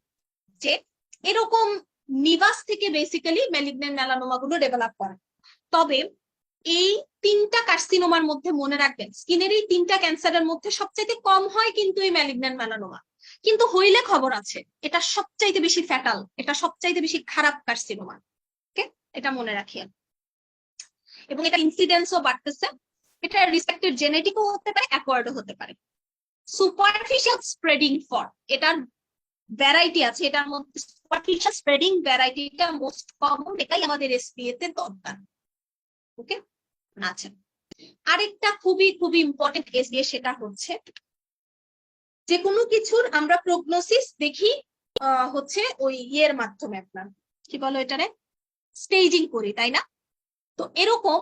যে এরকম নিভাস থেকে বেসিক্যালি ম্যালিগন্যান্ট মেলানোমা গুলো ডেভেলপ করে। তবে এই 3টা কার্সিনোমার মধ্যে মনে রাখবেন, স্কিনের এই 3টা ক্যান্সারের মধ্যে সবচাইতে কম হয় কিন্তু এই ম্যালিগন্যান্ট মেলানোমা, কিন্তু হইলে খবর আছে, এটা সবচাইতে বেশি ফ্যাটাল, এটা সবচাইতে বেশি খারাপ কার্সিনোমা। ওকে, এটা মনে রাখিয়েন। এবং এটা ইনসিডেন্সও বাড়তেছে, এটা রিসপেক্টেড জেনেটিকও হতে পারে, অ্যাকোয়ার্ডও হতে পারে। সুপারফিশিয়াল স্প্রেডিং ফর, এটার ভ্যারাইটি আছে, এটার মধ্যে সুপারফিশিয়াল স্প্রেডিং ভ্যারাইটিটা মোস্ট কমন, এটাই আমাদের এসপিএ তে দরকার। ওকে, আচ্ছা, আরেকটা খুবই ইম্পর্টেন্ট এসপিএ, সেটা হচ্ছে যে কোনো কিছুর আমরা প্রগনোসিস দেখি হচ্ছে ওই ইয়ের মাধ্যমে, আপনার কি বলো এটারে, স্টেজিং করি, তাই না? তো এরকম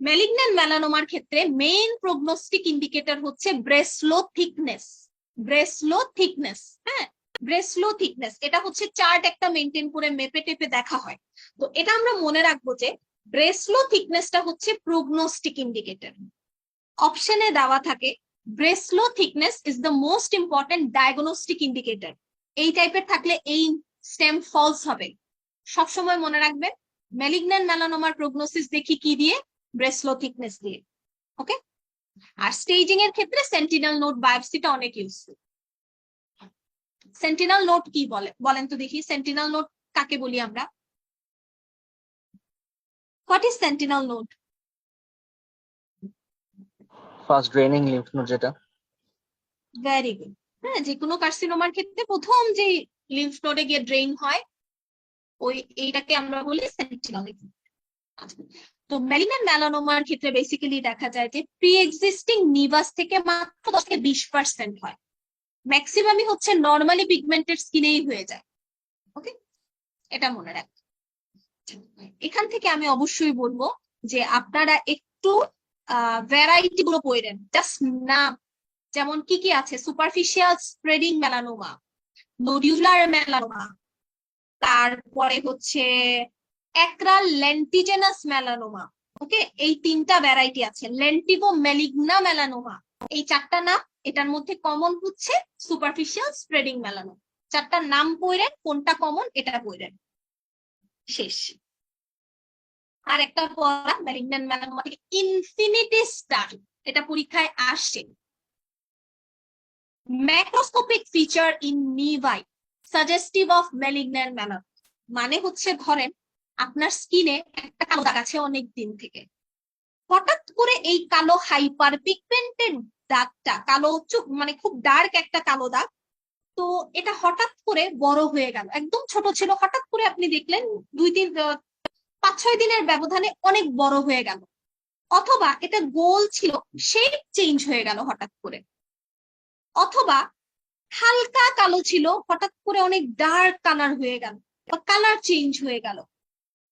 ম্যালিগন্যান্ট মেলানোমার ক্ষেত্রে মেইন প্রগনোস্টিক ইন্ডিকেটর হচ্ছে ব্রেসলো থিকনেস। ব্রেসলো থিকনেস, হ্যাঁ, ব্রেসলো থিকনেস, এটা হচ্ছে চার্ট একটা মেনটেন করে মেপে টেপে দেখা হয়। তো এটা আমরা মনে রাখবো যে ব্রেসলো থিকনেসটা হচ্ছে প্রগনোস্টিক ইন্ডিকেটর। অপশনে দেওয়া থাকে Breslow thickness is the most important diagnostic indicator. এই টাইপের থাকলে এই স্টেম ফলস হবে। সবসময় মনে রাখবেন, ম্যালিগন্যান্ট মেলানোমার প্রগনোসিস দেখি কি দিয়ে? ব্রেসলো থিকনেস দিয়ে। ওকে, আর স্টেজিং এর ক্ষেত্রে সেন্টিনেল নোড বায়োপসিটা অনেক ইউজফুল। সেন্টিনেল নোড কি বলেন তো দেখি, সেন্টিনেল নোড কাকে বলি আমরা? What is sentinel node? First draining lymph node যেটা। Very good. হ্যাঁ, যে কোনো কার্সিনোমার ক্ষেত্রে প্রথম যে লিম্ফ নোডে গিয়ে ড্রেন হয় এইটাকে আমরা বলি সেন্টিনেল লিম্ফ নোড। তো ম্যালিগন্যান্ট মেলানোমার ক্ষেত্রে বেসিক্যালি দেখা যায় যে প্রি এক্সিস্টিং নিভাস থেকে মাত্র 10 থেকে 20% হয়, ম্যাক্সিমামই হচ্ছে নরমালি পিগমেন্টেড স্কিনেই হয়ে যায়। ওকে, এটা মনে রাখবেন। এখান থেকে আমি অবশ্যই বলবো যে আপনারা একটু ভ্যারাইটি গুলো পড়েন, জাস্ট নাম যেমন কি কি আছে, সুপারফিশিয়াল স্প্রেডিং মেলানোমা, নোডিউলার মেলানোমা, তারপরে হচ্ছে অ্যাক্রাল লেন্টিজেনাস মেলানোমা। ওকে, এই 3টা ভ্যারাইটি আছে। লেন্টিগো ম্যালিগনা মেলানোমা, এই 4টা নাম, এটার মধ্যে কমন হচ্ছে সুপারফিশিয়াল স্প্রেডিং মেলানোমা। 4টার নাম পড়েন, কোনটা কমন এটা পড়েন, শেষ। আর একটা পড়া ম্যালিগন্যান্ট মেলানোমা থেকে ইনফিনিটি স্টার, এটা পরীক্ষায় আসছে। Macroscopic feature in nevi suggestive of malignant melanoma, মানে হচ্ছে ধরেন আপনার স্কিনে একটা কালো দাগ আছে অনেক দিন থেকে, হঠাৎ করে এই কালো হাইপার পিগমেন্টেড দাগটা, কালো চোখ মানে খুব ডার্ক একটা কালো দাগ, তো এটা হঠাৎ করে বড় হয়ে গেল। একদম ছোট ছিল, হঠাৎ করে আপনি দেখলেন 5-6 দিনের ব্যবধানে অনেক বড় হয়ে গেল। অথবা এটা গোল ছিল, শেপ চেঞ্জ হয়ে গেল হঠাৎ করে। অথবা হালকা কালো ছিল, হঠাৎ করে অনেক ডার্ক কালার হয়ে গেল, বা কালার চেঞ্জ হয়ে গেল,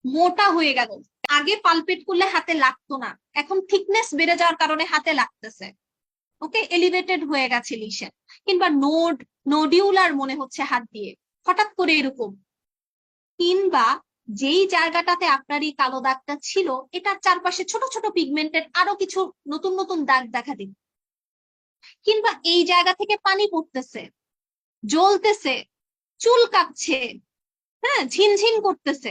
মোটা হয়ে গেল। আগে পালপেট করলে হাতে লাগতো না, এখন থিকনেস বেড়ে যাওয়ার কারণে হাতে লাগতেছে। ওকে, এলিভেটেড হয়ে গেছে লিশন, কিংবা নোডিউলার মনে হচ্ছে হাত দিয়ে, হঠাৎ করে এরকম। কিংবা যেই জায়গাটাতে আপনার এই কালো দাগটা ছিল, এটার চারপাশে ছোট ছোট পিগমেন্টের আরো কিছু নতুন নতুন দাগ দেখা দিন। কিংবা এই জায়গা থেকে পানি পড়তেছে, জ্বলতেছে, চুল কাঁপছে, হ্যাঁ, ঝিনঝিন করতেছে,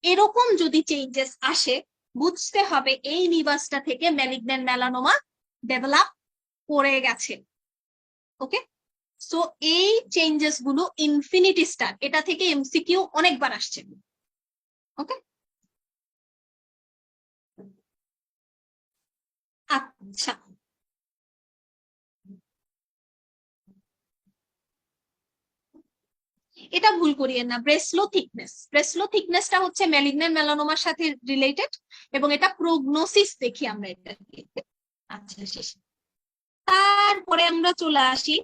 এরকম যদি চেঞ্জেস আসে, বুঝতে হবে এই নিভাসটা থেকে ম্যালিগন্যান্ট মেলানোমা ডেভেলপ করে গেছে। ওকে, সো এই চেঞ্জেস গুলো ইনফিনিটি স্টার, এটা থেকে এমসিকিউ অনেকবার আসছে। ওকে, আচ্ছা, এটা ভুল করিয়েন না। ব্রেসলো থিকনেসটা হচ্ছে ম্যালিগন্যান্ট মেলানোমার সাথে রিলেটেড, এবং এটা প্রগনোসিস দেখি আমরা এটা। আচ্ছা, শেষ। তারপরে আমরা চলে আসি,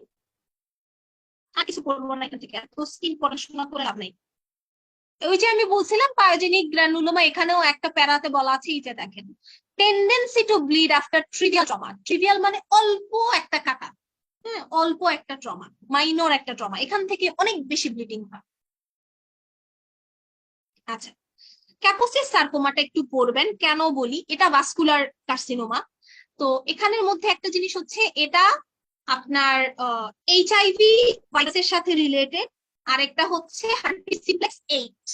আর কিছু পড়বো না এখান থেকে, এত স্কিন পড়াশোনা করে লাভ নেই। ওই যে আমি বলছিলাম পায়োজেনিক গ্রানুলোমা, এখানেও একটা প্যারাতে বলা আছে, এই যে দেখেন, tendency two bleed after trivial trauma. Trivial মানে অল্প একটা কাটা, হ্যাঁ, অল্প একটা ট্রমা, মাইনর একটা ট্রমা, এখান থেকে অনেক বেশি ব্লিডিং হয়। আচ্ছা, ক্যাপোসিস সার্কোমাটা একটু পড়বেন, কেন বলি, এটা ভাস্কুলার কার্সিনোমা। তো এখানের মধ্যে একটা জিনিস হচ্ছে, এটা আপনার এইচআইভি ভাইরাসের সাথে রিলেটেড, আর একটা হচ্ছে হার্পিস সিমপ্লেক্স 8,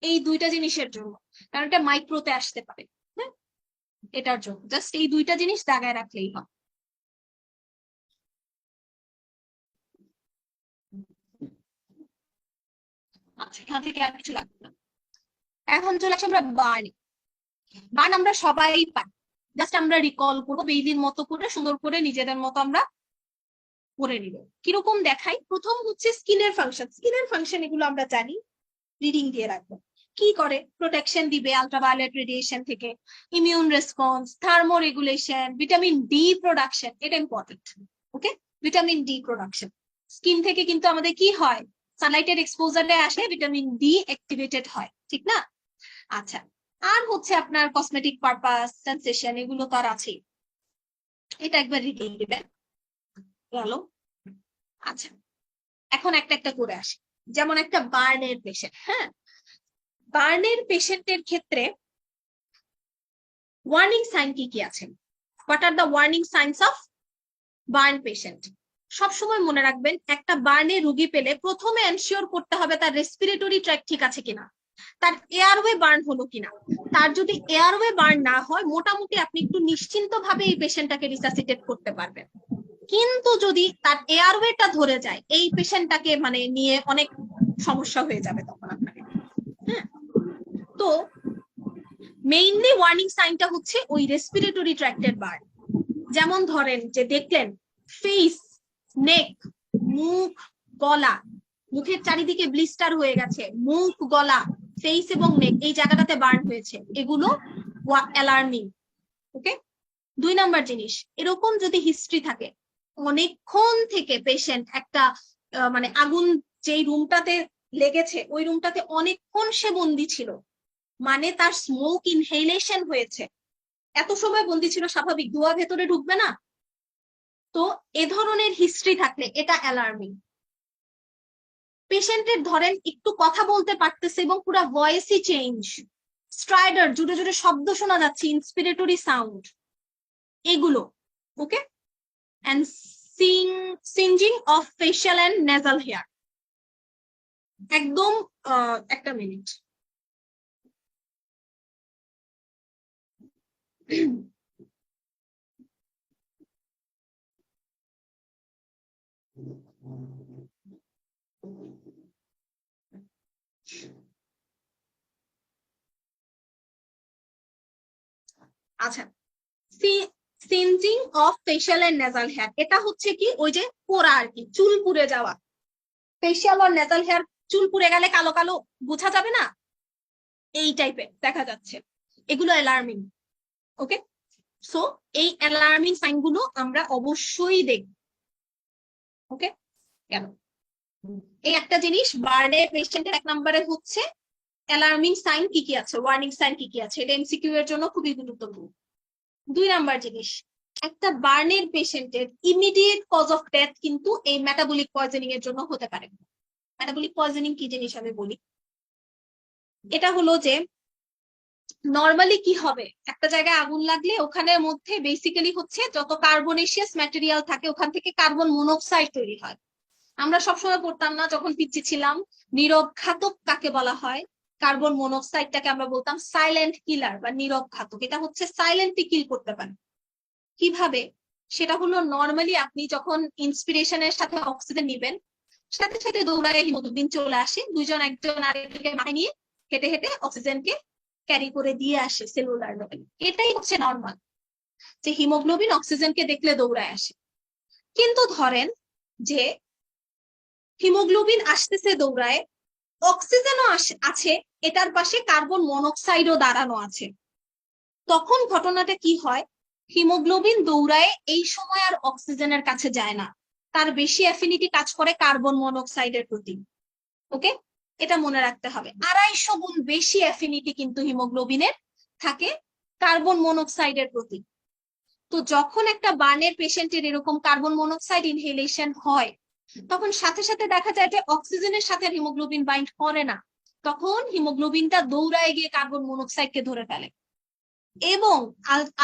এই 2টা জিনিসের জন্য, কারণ এটা মাইক্রোতে আসতে পারে। হ্যাঁ, এটার জন্য জাস্ট এই 2টা জিনিস দাগায় রাখলেই হয়। আচ্ছা, এখান থেকে আর কিছু লাগবে না। এখন চলে আসি আমরা বার্ন আমরা সবাই পাই, জাস্ট আমরা রিকল করবো, বেইলির মতো করে সুন্দর করে নিজেদের মতো আমরা করে নিব। কিরকম দেখাই, প্রথম হচ্ছে স্কিনের ফাংশন, এগুলো আমরা জানি, রিডিং দিয়ে রাখবো। কি করে, প্রোটেকশন দিবে আলট্রাভায়োলেট রেডিয়েশন থেকে, immune response, thermo regulation, vitamin D production, এটা ইম্পর্টেন্ট। ওকে, ভিটামিন ডি প্রোডাকশন, স্কিন থেকে কিন্তু আমাদের কি হয়, সানলাইটের এক্সপোজারে আসে ভিটামিন ডি অ্যাক্টিভেটেড হয়, ঠিক না? আচ্ছা, আর হচ্ছে আপনার কসমেটিক পারপাস, সেন্সেশন, এগুলো তো আর আছে, এটা একবার রিডিং দিবেন। গেল। আচ্ছা, এখন একটা একটা করে আসি। যেমন একটা বার্নের পেশেন্ট, হ্যাঁ, বার্নের পেশেন্টের ক্ষেত্রে ওয়ার্নিং সাইন কি কি আছে? What are the warning signs of burn patient? সবসময় মনে রাখবেন, একটা বার্নে রোগী পেলে প্রথমে এনশিওর করতে হবে তার রেসপিরেটরি ট্র্যাক্ট ঠিক আছে কিনা, তার এয়ারওয়ে বার্ন হলো কিনা। তার যদি এয়ারওয়ে বার্ন না হয়, মোটামুটি আপনি একটু নিশ্চিন্ত ভাবে এই পেশেন্টটাকে রিসাসিটেট করতে পারবেন। কিন্তু যদি তার এয়ারওয়েটা ধরে যায়, এই পেশেন্টটাকে মানে নিয়ে অনেক সমস্যা হয়ে যাবে তখন আপনাকে। হ্যাঁ, তো মেইনলি ওয়ার্নিং সাইনটা হচ্ছে ওই রেসপিরেটরি ট্র্যাক্টের বার্ন। যেমন ধরেন যে দেখলেন ফেস, নেক, মুখ, গলা, মুখের চারিদিকে ব্লিস্টার হয়ে গেছে, মুখ, গলা, ফেস এবং নেক এই জায়গাটাতে বার্ন হয়েছে, এগুলো অ্যালার্মিং। ওকে, 2 নাম্বার জিনিস, এরকম যদি হিস্ট্রি থাকে অনেকক্ষণ থেকে পেশেন্ট একটা মানে আগুন যেই রুমটাতে লেগেছে ওই রুমটাতে অনেকক্ষণ সে বন্দি ছিল, মানে তার স্মোক ইনহেলেশন হয়েছে, এত সময় বন্দি ছিল, স্বাভাবিক ধোঁয়া ভেতরে ঢুকবে না? তো এ ধরনের হিস্ট্রি থাকলে এটা অ্যালার্মিং। পেশেন্টের ধরেন একটু কথা বলতে পারতেছে এবং পুরো ভয়েসই চেঞ্জ, স্ট্রাইডার, জুড়ে জুড়ে শব্দ শোনা যাচ্ছে, ইন্সপিরেটরি সাউন্ড, এগুলো। ওকে, and singeing of facial and nasal hair। একদম একটা মিনিট। আচ্ছা, singeing of facial and nasal hair, এটা হচ্ছে কি ওই যে পোড়া আর কি, চুল পুড়ে যাওয়া। ফেশিয়াল আর নেজাল হেয়ার, চুল পুড়ে গেলে কালো কালো বোঝা যাবে না, এই টাইপের দেখা যাচ্ছে, এগুলো অ্যালার্মিং। ওকে, সো এই অ্যালার্মিং সাইন গুলো আমরা অবশ্যই দেখব। ওকে, কেন এই একটা জিনিস বার্নের পেশেন্টের 1 নম্বরে হচ্ছে অ্যালার্মিং সাইন কি কি আছে, ওয়ার্নিং সাইন কি কি আছে, এটা এমসিকিউ এর জন্য খুবই গুরুত্বপূর্ণ। 2 নাম্বার জিনিস, একটা বার্নের পেশেন্টের ইমিডিয়েট কজ অফ ডেথ কিন্তু এই মেটাবলিক পয়জনিং এর জন্য হতে পারে। মেটাবলিক পয়জনিং কি জিনিস আমি বলি, এটা হলো যে নরমালি কি হবে, একটা জায়গায় আগুন লাগলে ওখানের মধ্যে বেসিক্যালি হচ্ছে যত কার্বনেশিয়াস ম্যাটেরিয়াল থাকে ওখান থেকে কার্বন মনোক্সাইড তৈরি হয়। আমরা সবসময় পড়তাম না যখন পিচ্ছি ছিলাম, নীরব ঘাতক কাকে বলা হয়, কার্বন মনোক্সাইডটাকে আমরা বলতাম সাইলেন্ট কিলার বা নীরব ঘাতক। এটা হচ্ছে সাইলেন্টলি কিল করতে পারে। কিভাবে, সেটা হলো নরমালি আপনি যখন ইন্সপিরেশনের সাথে অক্সিজেন নিবেন, সাথে সাথে দৌড়ায় হিমোগ্লোবিন চলে আসে, দুইজন একজন আরেকজনকে মাথায় নিয়ে হেঁটে হেঁটে অক্সিজেনকে ক্যারি করে দিয়ে আসে সেলুলার লেভেলে। এটাই হচ্ছে নর্মাল, যে হিমোগ্লোবিন অক্সিজেনকে দেখলে দৌড়ায় আসে। কিন্তু ধরেন যে হিমোগ্লোবিন আসতেছে দৌড়ায়, অক্সিজেনও আছে, এটার পাশে কার্বন মনোক্সাইডও দাঁড়ানো আছে, তখন ঘটনাটা কি হয়, হিমোগ্লোবিন দৌড়ায় এই সময় আর অক্সিজেনের কাছে যায় না, তার বেশি অ্যাফিনিটি কাজ করে কার্বন মনোক্সাইডের প্রতি। ওকে, এটা মনে রাখতে হবে, 250 গুণ বেশি অ্যাফিনিটি কিন্তু হিমোগ্লোবিনের থাকে কার্বন মনোক্সাইডের প্রতি। তো যখন একটা বার্নের পেশেন্টের এরকম কার্বন মনোক্সাইড ইনহেলেশন হয়, তখন সাথে সাথে দেখা যায় যে অক্সিজেনের সাথে হিমোগ্লোবিন বাইন্ড করে না, তখন হিমোগ্লোবিনটা দৌড়ায় গিয়ে কার্বন মনোক্সাইডকে ধরে ফেলে এবং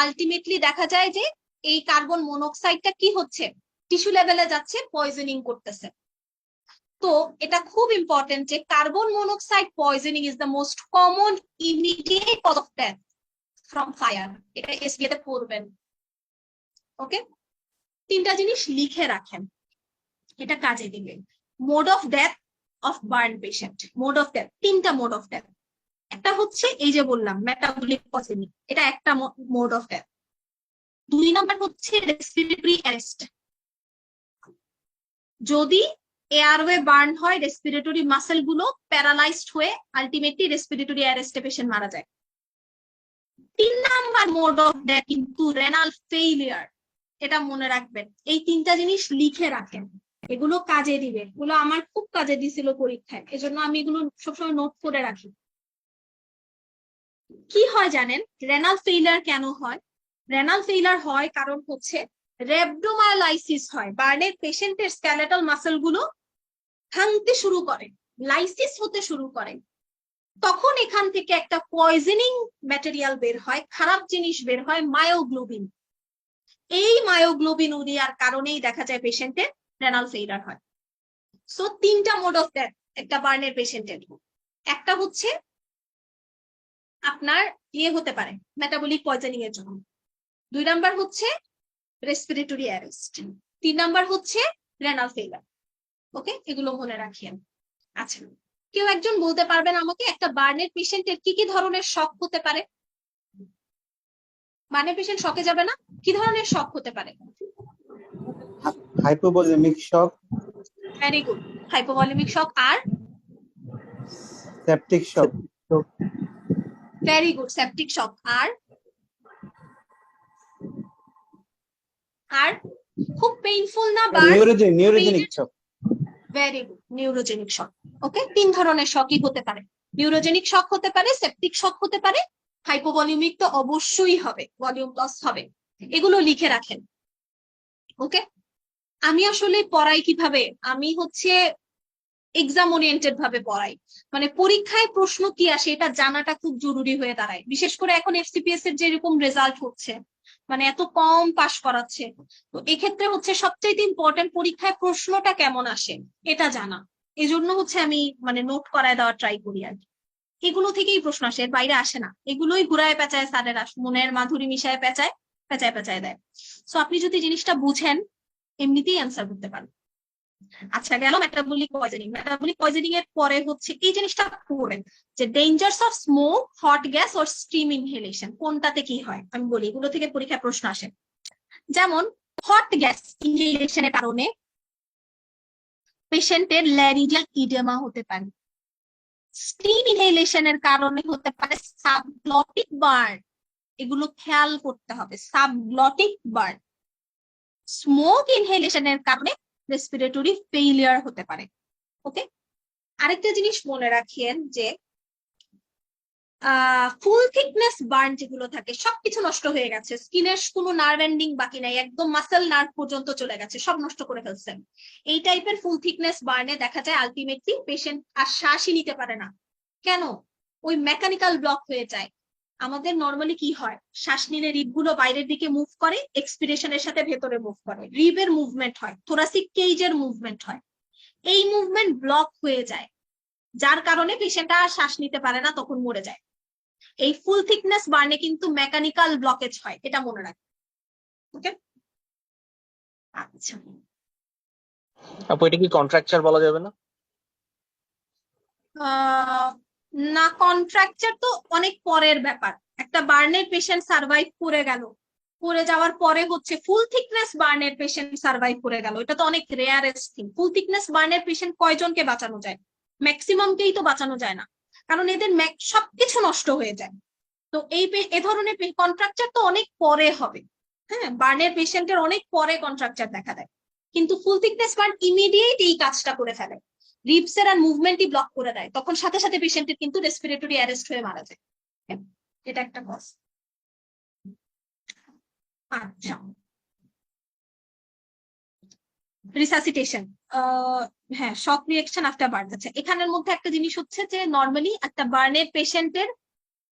আলটিমেটলি দেখা যায় যে এই কার্বন মনোক্সাইডটা কি হচ্ছে, টিস্যু লেভেলে যাচ্ছে, পয়জনিং করতেছে। তো এটা খুব ইম্পর্টেন্ট যে carbon monoxide poisoning is the most common immediate cause of death from fire. এটা এসবিতে পড়বেন। ওকে, 3টা জিনিস লিখে রাখেন, এটা কাজে দিবে। Mode of death of burn patient, mode of death, 3টা মোড অফ ডেথ। একটা হচ্ছে এই যে বললাম মেটাবলিক পয়জনিং, এটা একটা মোড অফ ডেথ। 2 নাম্বার হচ্ছে রেসপিরেটরি অ্যারেস্ট, যদি এয়ারওয়ে বার্ন হয়, রেসপিরেটরি মাসেল গুলো প্যারালাইজড হয়ে আলটিমেটলি রেসপিরেটরি অ্যারেস্টে পেশেন্ট মারা যায়। 3 নাম্বার মোড অফ ডেথ কিন্তু রেনাল ফেইলিয়ার, এটা মনে রাখবেন। এই 3টা জিনিস লিখে রাখেন, এগুলো কাজে দিবে, এগুলো আমার খুব কাজে দিছিল পরীক্ষায়, এজন্য আমি এগুলো সবসময় নোট করে রাখি। কি হয় জানেন, রেনাল ফেইলিয়ার কেন হয়? রেনাল ফেইলিয়ার হয় কারণ হচ্ছে রেবডোমায়োলাইসিস হয়, বার্নের পেশেন্টের স্কেলেটাল মাসেল গুলো ভাঙতে শুরু করে, লাইসিস হতে শুরু করে, তখন এখান থেকে একটা পয়জনিং ম্যাটেরিয়াল বের হয়, খারাপ জিনিস বের হয়, মায়োগ্লোবিন। এই মায়োগ্লোবিন উরিয়ার কারণেই দেখা যায় পেশেন্টের রেনাল ফেইলিয়ার হয়। সো 3টা মোড অফ ডেথ একটা বার্নের পেশেন্টের, একটা হচ্ছে আপনার হতে পারে মেটাবলিক পয়জনিং এর জন্য, 2 নাম্বার হচ্ছে রেসপিরেটরি অ্যারেস্ট, 3 নাম্বার হচ্ছে রেনাল ফেইলিয়ার। ওকে, এগুলো মনে রাখিয়েন। আচ্ছা, কেউ একজন বলতে পারবেন আমাকে একটা বার্নের পেশেন্টের কি কি ধরনের শক হতে পারে? বার্নের পেশেন্ট শকে যাবে না? কি ধরনের শক হতে পারে? Hypovolemic shock, very good, hypovolemic shock. আর septic shock, very good, septic shock. আর আর খুব পেইনফুল না burn? Neurogenic shock. Very good, neurogenic shock. Okay, 3 ধরনের শকই হতে পারে। নিউরোজেনিক শক হতে পারে, সেপটিক শক হতে পারে, হাইপোভলিউমিক তো অবশ্যই হবে, ভলিউম লস হবে। এগুলো লিখে রাখেন। ওকে, আমি আসলে পড়াই কিভাবে, আমি হচ্ছে এক্সাম ওরিয়েন্টেড ভাবে পড়াই। মানে পরীক্ষায় প্রশ্ন কি আসে এটা জানাটা খুব জরুরি হয়ে দাঁড়ায়, বিশেষ করে এখন এফসিপিএস এর যেরকম রেজাল্ট হচ্ছে, মানে এত কম পাশ করাচ্ছে। তো এক্ষেত্রে হচ্ছে সবচেয়ে ইম্পর্টেন্ট পরীক্ষায় প্রশ্নটা কেমন আসে এটা জানা। এই জন্য হচ্ছে আমি মানে নোট করায় দেওয়ার ট্রাই করি আর কি। এগুলো থেকেই প্রশ্ন আসে, এর বাইরে আসে না। এগুলোই ঘুরায় পেঁচায় স্যারেরা, মনের মাধুরী মিশায় পেঁচায় পেঁচায় পেঁচায় দেয়। সো আপনি যদি জিনিসটা বুঝেন এমনিতেই অ্যান্সার করতে পারেন। আচ্ছা, গেল মেটাবলিক পয়জনিং। মেটাবলিক পয়জনিং এর পরে হচ্ছে এই জিনিসটা পড়বেন যে dangers of smoke, hot gas or steam inhalation, কোনটাতে কি হয় আমি বলি। এগুলো থেকে পরীক্ষায় প্রশ্ন আসে। যেমন হট গ্যাস ইনহেলেশনের কারণে পেশেন্টের ল্যারিঞ্জিয়াল ইডেমা হতে পারে। স্টিম ইনহেলেশনের কারণে হতে পারে সাবগ্লটিক বার্ন। এগুলো খেয়াল করতে হবে, সাবগ্লটিক বার্ন। স্মোক ইনহেলেশনের কারণে রেসপিরেটরি ফেইলিয়ার হতে পারে। ওকে, আরেকটা জিনিস মনে রাখিয়েন যে ফুল থিকনেস বার্ন যেগুলো থাকে সবকিছু নষ্ট হয়ে গেছে, স্কিনের কোনো নার্ভ এন্ডিং বাকি নাই, একদম মাসেল নার্ভ পর্যন্ত চলে গেছে, সব নষ্ট করে ফেলছেন। এই টাইপের ফুল থিকনেস বার্নে দেখা যায় আলটিমেটলি পেশেন্ট আর শ্বাসই নিতে পারে না। কেন? ওই মেকানিক্যাল ব্লক হয়ে যায়। আমাদের নর্মালি কি হয়, শ্বাস নিলে রিবগুলো বাইরের দিকে মুভ করে, এক্সপিরেশনের সাথে ভেতরে মুভ করে, রিবের মুভমেন্ট হয়, থোরাসিক কেজের মুভমেন্ট হয়। এই মুভমেন্ট ব্লক হয়ে যায়, যার কারণে পেশেন্টটা শ্বাস নিতে পারে না, তখন মরে যায়। এই ফুল থিকনেস বার্নে কিন্তু মেকানিক্যাল ব্লকেজ হয়, এটা মনে রাখবেন। ওকে, আচ্ছা। আপু এটা কি কন্ট্রাকচার বলা যাবে না? না, কন্ট্রাকচার তো অনেক পরের ব্যাপার। একটা বার্নের পেশেন্ট সার্ভাইভ করে গেল, করে যাওয়ার পরে হচ্ছে ফুল থিকনেস বার্নের পেশেন্ট সার্ভাইভ করে গেল, এটা তো অনেক রেয়ারেস্ট থিং। ফুল থিকনেস বার্নের পেশেন্ট কয়জনকে বাঁচানো যায়? ম্যাক্সিমামকেই তো বাঁচানো যায় না, কারণ এদের সবকিছু নষ্ট হয়ে যায়। তো এ ধরনের কন্ট্রাকচার তো অনেক পরে হবে। হ্যাঁ, বার্নের পেশেন্টের অনেক পরে কন্ট্রাকচার দেখা দেয়, কিন্তু ফুল থিকনেস বার্ন ইমিডিয়েট এই কাজটা করে ফেলে, রিবসের আর মুভমেন্টই ব্লক করে দেয়, তখন সাথে সাথে পেশেন্টের কিন্তু রেসপিরেটরি অ্যারেস্ট হয়ে মারা যায়। এটা একটা কজ। আচ্ছা, রিসাসিটেশন, হ্যাঁ, শক রিঅ্যাকশন আফটার বার্ন। আছে এখানের মধ্যে একটা জিনিস হচ্ছে যে নর্মালি একটা বার্নের পেশেন্টের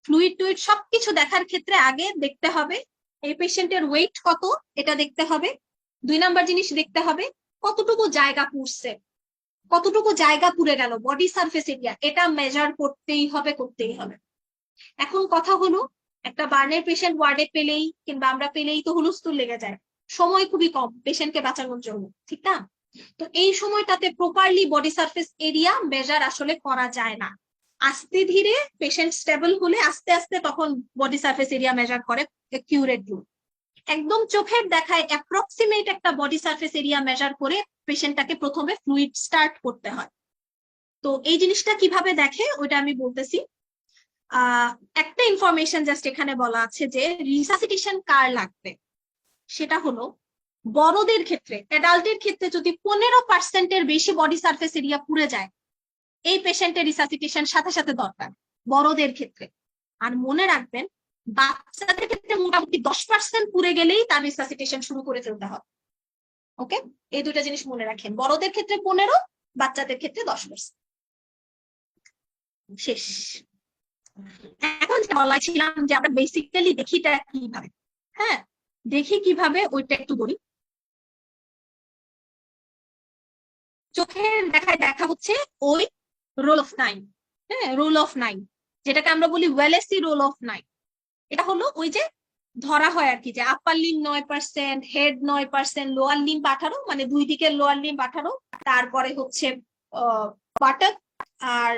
ফ্লুইড টুইড সবকিছু দেখার ক্ষেত্রে আগে দেখতে হবে এই পেশেন্টের ওয়েট কত, এটা দেখতে হবে। 2 নাম্বার জিনিস দেখতে হবে কতটুকু জায়গা পুড়ছে, কতটুকু জায়গা পুড়ে গেল, বডি সারফেস এরিয়া, এটা মেজার করতেই হবে। এখন কথা হলো, একটা বার্নের পেশেন্ট ওয়ার্ডে পেলেই কিংবা আমরা পেলেই তো হুলস্থুল লেগে যায়, সময় খুবই কম পেশেন্টকে বাঁচানোর জন্য, ঠিক না? তো এই সময়টাতে properly body surface area measure আসলে করা যায় না। আস্তে ধীরে পেশেন্ট স্টেবল হলে আস্তে আস্তে তখন বডি সারফেস এরিয়া মেজার করে অ্যাকিউরেটলি। একদম চোখের দেখায় অ্যাপ্রক্সিমেট একটা বডি সারফেস এরিয়া মেজার করে পেশেন্টটাকে প্রথমে ফ্লুইড স্টার্ট করতে হয়। তো এই জিনিসটা কিভাবে দেখে ওইটা আমি বলতেছি। একটা ইনফরমেশন জাস্ট এখানে বলা আছে যে রিসাসিটেশন কার লাগবে, সেটা হলো বড়দের ক্ষেত্রে, অ্যাডাল্টের ক্ষেত্রে যদি 15% বেশি বডি সারফেস এরিয়া পুড়ে যায়, এই পেশেন্টের রিসাসিটেশন সাথে সাথে দরকার বড়দের ক্ষেত্রে। আর মনে রাখবেন বাচ্চাদের ক্ষেত্রে মোটামুটি 10% পুড়ে গেলেই তার রিসাসিটেশন শুরু করে ফেলতে হবে। ওকে, এই দুটা জিনিস মনে রাখেন, বড়দের ক্ষেত্রে 15, বাচ্চাদের ক্ষেত্রে 10%। শেষ। এখন বলাছিলাম যে আমরা বেসিক্যালি দেখিটা কিভাবে, হ্যাঁ দেখি কিভাবে ওইটা একটু বলি। চোখের দেখায় দেখা হচ্ছে ওই রোল অফ 9, হ্যাঁ রোল অফ 9, যেটাকে আমরা বলি ওয়েলেসি রোল অফ 9। এটা হলো ওই যে ধরা হয় আর কি, যে আপার লিম্ব 9%, হেড 9%, লোয়ার লিম্ব 18, মানে দুই দিকের লোয়ার লিম্ব 18, তারপরে হচ্ছে বাটক, আর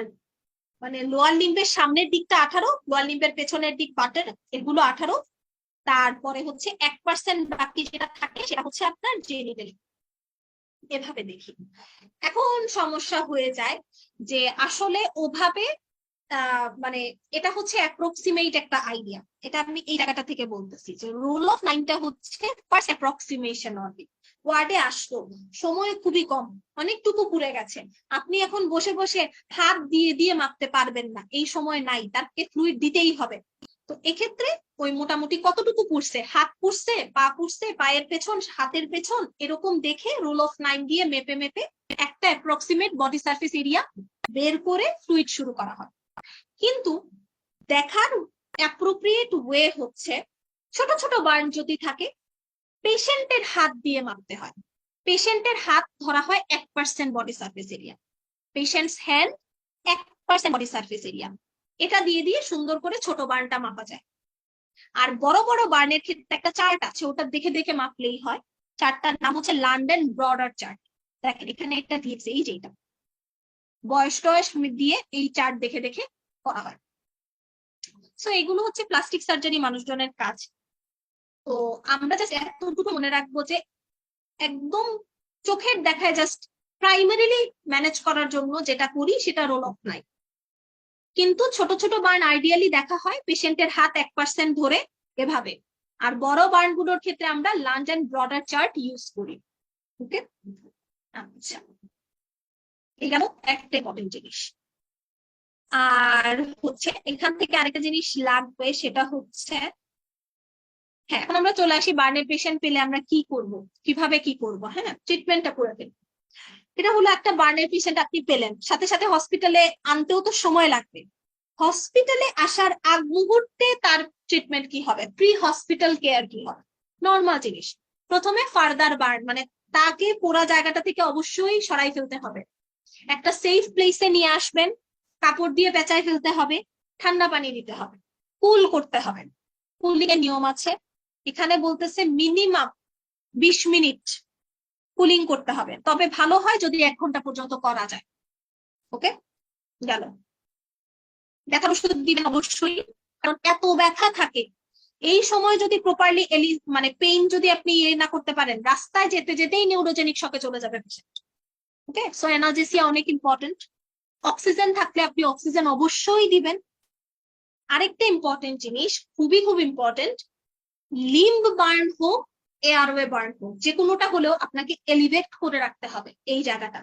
মানে লোয়ার লিম্বের সামনের দিকটা 18, লোয়ার লিম্বের পেছনের দিক বাটক, এগুলো 18, তারপরে হচ্ছে 1% বাকি যেটা থাকে সেটা হচ্ছে আপনার জেনিটাল। এভাবে দেখি। এখন সমস্যা হয়ে যায় যে আসলে ওভাবে মানে এটা হচ্ছে অ্যাপ্রক্সিমেট একটা আইডিয়া। এটা আমি এই জায়গাটা থেকে বলতেছি যে রুল অফ 9টা হচ্ছে ফার্স্ট অ্যাপ্রক্সিমেশন অনলি। ওয়ার্ডে আসতো, সময় খুবই কম, অনেকটুকু পুড়ে গেছে। আপনি এখন বসে বসে হাত দিয়ে দিয়ে মাপতে পারবেন না, এই সময় নাই, তাকে ফ্লুইড দিতেই হবে। তো এক্ষেত্রে ওই মোটামুটি কতটুকু পুড়ছে, হাত পুড়ছে, পা পুড়ছে, পায়ের পেছন, হাতের পেছন, এরকম দেখে রুল অফ 9 দিয়ে মেপে মেপে একটা অ্যাপ্রক্সিমেট বডি সারফেস এরিয়া বের করে ফ্লুইড শুরু করা হয়। কিন্তু দেখার অ্যাপ্রোপ্রিয়েট ওয়ে হচ্ছে ছোট ছোট বার্ন যদি থাকে পেশেন্টের হাত দিয়ে মাপতে হয়। পেশেন্টের হাত ধরা হয় 1% body surface area, patients hand 1% body surface area. এটা দিয়ে দিয়ে সুন্দর করে ছোট বার্নটা মাপা যায়। আর বড় বড় বার্নের ক্ষেত্রে একটা চার্ট আছে, ওটা দেখে দেখে মাপলেই হয়। চার্টটার নাম হচ্ছে লন্ডন ব্রডার চার্ট। দেখেন এখানে একটা দিয়েছে, এই যে এটা বয়স টয়স দিয়ে এই চার্ট দেখে দেখে করা হয়। সো এগুলো হচ্ছে প্লাস্টিক সার্জারি মানুষজনের কাজ। তো আমরা জাস্ট এতটুকু মনে রাখবো যে একদম চোখের দেখায় জাস্ট প্রাইমারিলি ম্যানেজ করার জন্য যেটা করি সেটা রোল অফ 9। কিন্তু ছোট ছোট বার্ন আইডিয়ালি দেখা হয় পেশেন্টের হাত 1% ধরে এভাবে। আর বড় বার্ন গুলোর ক্ষেত্রে আমরা Lund and Browder chart use করি। ওকে, আচ্ছা, এই গেল একটা ইম্পর্টেন্ট জিনিস। আর হচ্ছে এখান থেকে আরেকটা জিনিস লাগবে, সেটা হচ্ছে হ্যাঁ, এখন আমরা চলে আসি বার্নের পেশেন্ট পেলে আমরা কি করব, কিভাবে কি করব। হ্যাঁ, ট্রিটমেন্টটা করে ফেলি। এটা হলো একটা বার্নের পেশেন্ট আপনি পেলেন, সাথে সাথে হসপিটালে আনতেও তো সময় লাগবে। হসপিটালে আসার আগ মুহূর্তে তার ট্রিটমেন্ট কি হবে, প্রি হসপিটাল কেয়ার কি হবে। নর্মাল জিনিস, প্রথমে ফার্দার বার্ন মানে তাকে পোড়া জায়গাটা থেকে অবশ্যই সরাই ফেলতে হবে। একটা সেফ প্লেসে নিয়ে আসবেন, কাপড় দিয়ে পেঁচাই ফেলতে হবে, ঠান্ডা পানি দিতে হবে, কুল করতে হবে। কুলিং এর নিয়ম আছে, এখানে বলতেছে মিনিমাম 20 মিনিট কুলিং করতে হবে, তবে ভালো হয় যদি 1 ঘন্টা পর্যন্ত করা যায়। ওকে, গেল। ব্যথার ওষুধ দিবেন অবশ্যই, কারণ এত ব্যথা থাকে। এই সময় যদি প্রপারলি মানে পেইন যদি আপনি না করতে পারেন, রাস্তায় যেতে যেতেই নিউরোজেনিক শকে চলে যাবে পেশেন্ট। ওকে, সো অ্যানালজেসিয়া অনেক ইম্পর্টেন্ট। অক্সিজেন থাকলে আপনি অক্সিজেন অবশ্যই দিবেন। আরেকটা ইম্পর্টেন্ট জিনিস, খুবই খুব ইম্পর্টেন্ট, লিম্ব বার্ন হোক এয়ারওয়ে বার্ন হোক, যে কোনোটা হলেও আপনাকে এলিভেট করে রাখতে হবে এই জায়গাটা।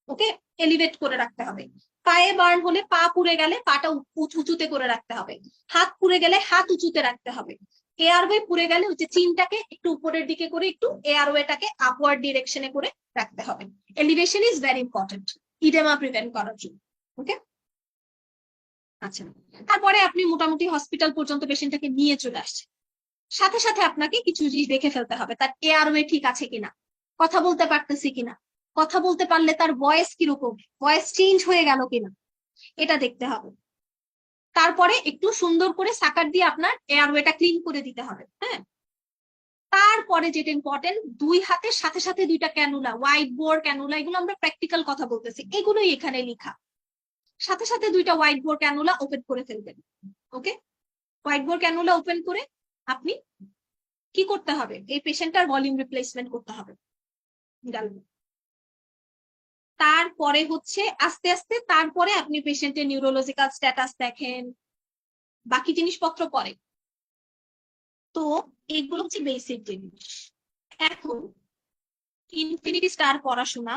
ওকে, এলিভেট করে রাখতে হবে। পায়ে বার্ন হলে পা পুড়ে গেলে পাটা উঁচুতে করে রাখতে হবে, হাত পুড়ে গেলে হাত উঁচুতে রাখতে হবে, এয়ারওয়ে পুড়ে গেলে হচ্ছে চিনটাকে একটু উপরের দিকে করে একটু এয়ারওয়েটাকে আপওয়ার্ড ডিরেকশনে করে রাখতে হবে। Elevation is very important oedema prevent করার জন্য। ওকে, আচ্ছা, তারপরে আপনি মোটামুটি হসপিটাল পর্যন্ত পেশেন্টটাকে নিয়ে চলে আসছে, সাথে সাথে আপনাকে কিছু জিনিস দেখে ফেলতে হবে, তার এয়ারওয়ে ঠিক আছে কিনা, কথা বলতে পারতেছে কিনা, কথা বলতে পারলে তার ভয়েস কিরকম, ভয়েস চেঞ্জ হয়ে গেল কিনা, এটা দেখতে হবে। তারপরে একটু সুন্দর করে সাকার দিয়ে আপনার এয়ারওয়েটা ক্লিন করে দিতে হবে। হ্যাঁ, তারপরে যেটা ইম্পর্টেন্ট, 2 হাতের সাথে সাথে 2টা ক্যানুলা, হোয়াইট বোর্ড ক্যানুলা, এগুলো আমরা প্র্যাকটিক্যাল কথা বলতেছি, এগুলোই এখানে লেখা। সাথে সাথে 2টা হোয়াইট বোর্ড ক্যানুলা ওপেন করে ফেলবেন। ওকে, হোয়াইট বোর্ড ক্যানুলা ওপেন করে আপনি কি করতে হবে, এই পেশেন্টটার ভলিউম রিপ্লেসমেন্ট করতে হবে। তারপরে হচ্ছে আস্তে আস্তে তারপরে আপনি পেশেন্টের নিউরোলজিক্যাল স্ট্যাটাস দেখেন, বাকি জিনিসপত্র পরে। তো এগুলো হচ্ছে বেসিক জিনিস। এখন ইনফিনিটি স্টার পড়াশোনা,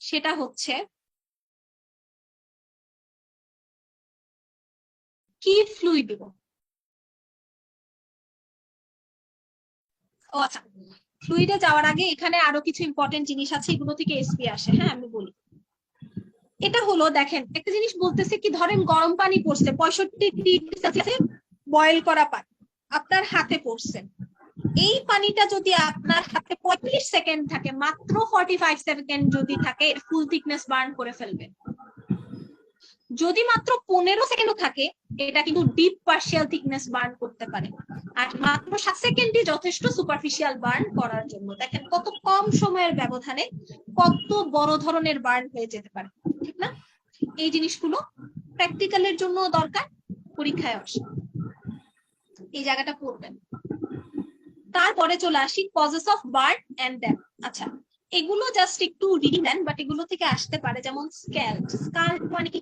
সেটা হচ্ছে কি ফ্লুইড দেব। ও আচ্ছা, ফ্লুইডে যাওয়ার আগে এখানে আরো কিছু ইম্পর্টেন্ট জিনিস আছে, এগুলো থেকে এসপি আসে। হ্যাঁ, আমি বলি, এটা হলো দেখেন একটা জিনিস বলতেছে কি, ধরেন গরম পানি পড়ছে 65 ডিগ্রি সেলসিয়াসে বয়েল করা পানি আপনার হাতে পড়ছে, এই পানিটা যদি আপনার হাতে 35 সেকেন্ড থাকে, মাত্র 45 সেকেন্ড যদি থাকে, ফুল থিকনেস বার্ন করে ফেলবে। যদি মাত্র 15 সেকেন্ডও থাকে, এটা কিন্তু ডিপ পার্শিয়াল থিকনেস বার্ন করতে পারে। আর মাত্র 7 সেকেন্ডই যথেষ্ট সুপারফিশিয়াল বার্ন করার জন্য। দেখেন কত কম সময়ের ব্যবধানে কত বড় ধরনের বার্ন হয়ে যেতে পারে, ঠিক না? এই জিনিসগুলো প্র্যাকটিক্যালের জন্য দরকার, পরীক্ষায় আসে, এই জায়গাটা পড়বেন। তারপরে চলে আসি causes of burn and death. আচ্ছা, এগুলো জাস্ট একটু রিডিং দেন, বাট এগুলো থেকে আসতে পারে, যেমন স্ক্যাল্ড। স্কাল্ড মানে কি?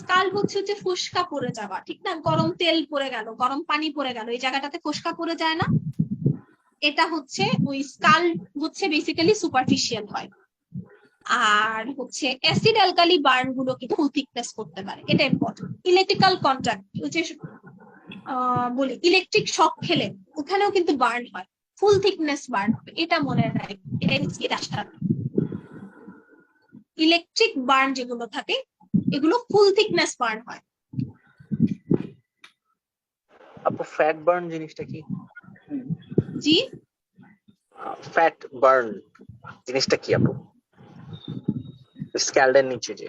স্কাল্ড হচ্ছে ফোসকা পড়ে যাওয়া, ঠিক না? গরম তেল পড়ে গেল, গরম পানি পড়ে গেল, এই জায়গাটাতে ফোসকা পড়ে যায় না? এটা হচ্ছে ওই স্কাল্ড হচ্ছে বেসিক্যালি সুপারফিশিয়াল হয়। আর হচ্ছে অ্যাসিড অ্যালকালি বার্ন গুলো কিন্তু ফুল থিকনেস করতে পারে, এটা ইম্পর্টেন্ট। ইলেকট্রিক্যাল কন্ট্যাক্ট হচ্ছে বলি ইলেকট্রিক শক খেলে ওখানেও কিন্তু বার্ন হয়, ফুল থিকনেস বার্ন হবে, এটা মনে রাখবেন। ইলেকট্রিক বার্ন যেগুলো থাকে এগুলো ফুল থিকনেস বার্ন হয়। আপু ফ্যাট বার্ন জিনিসটা কি? জি, ফ্যাট বার্ন জিনিসটা কি আপু? স্ক্যাল্ডের নিচে যে।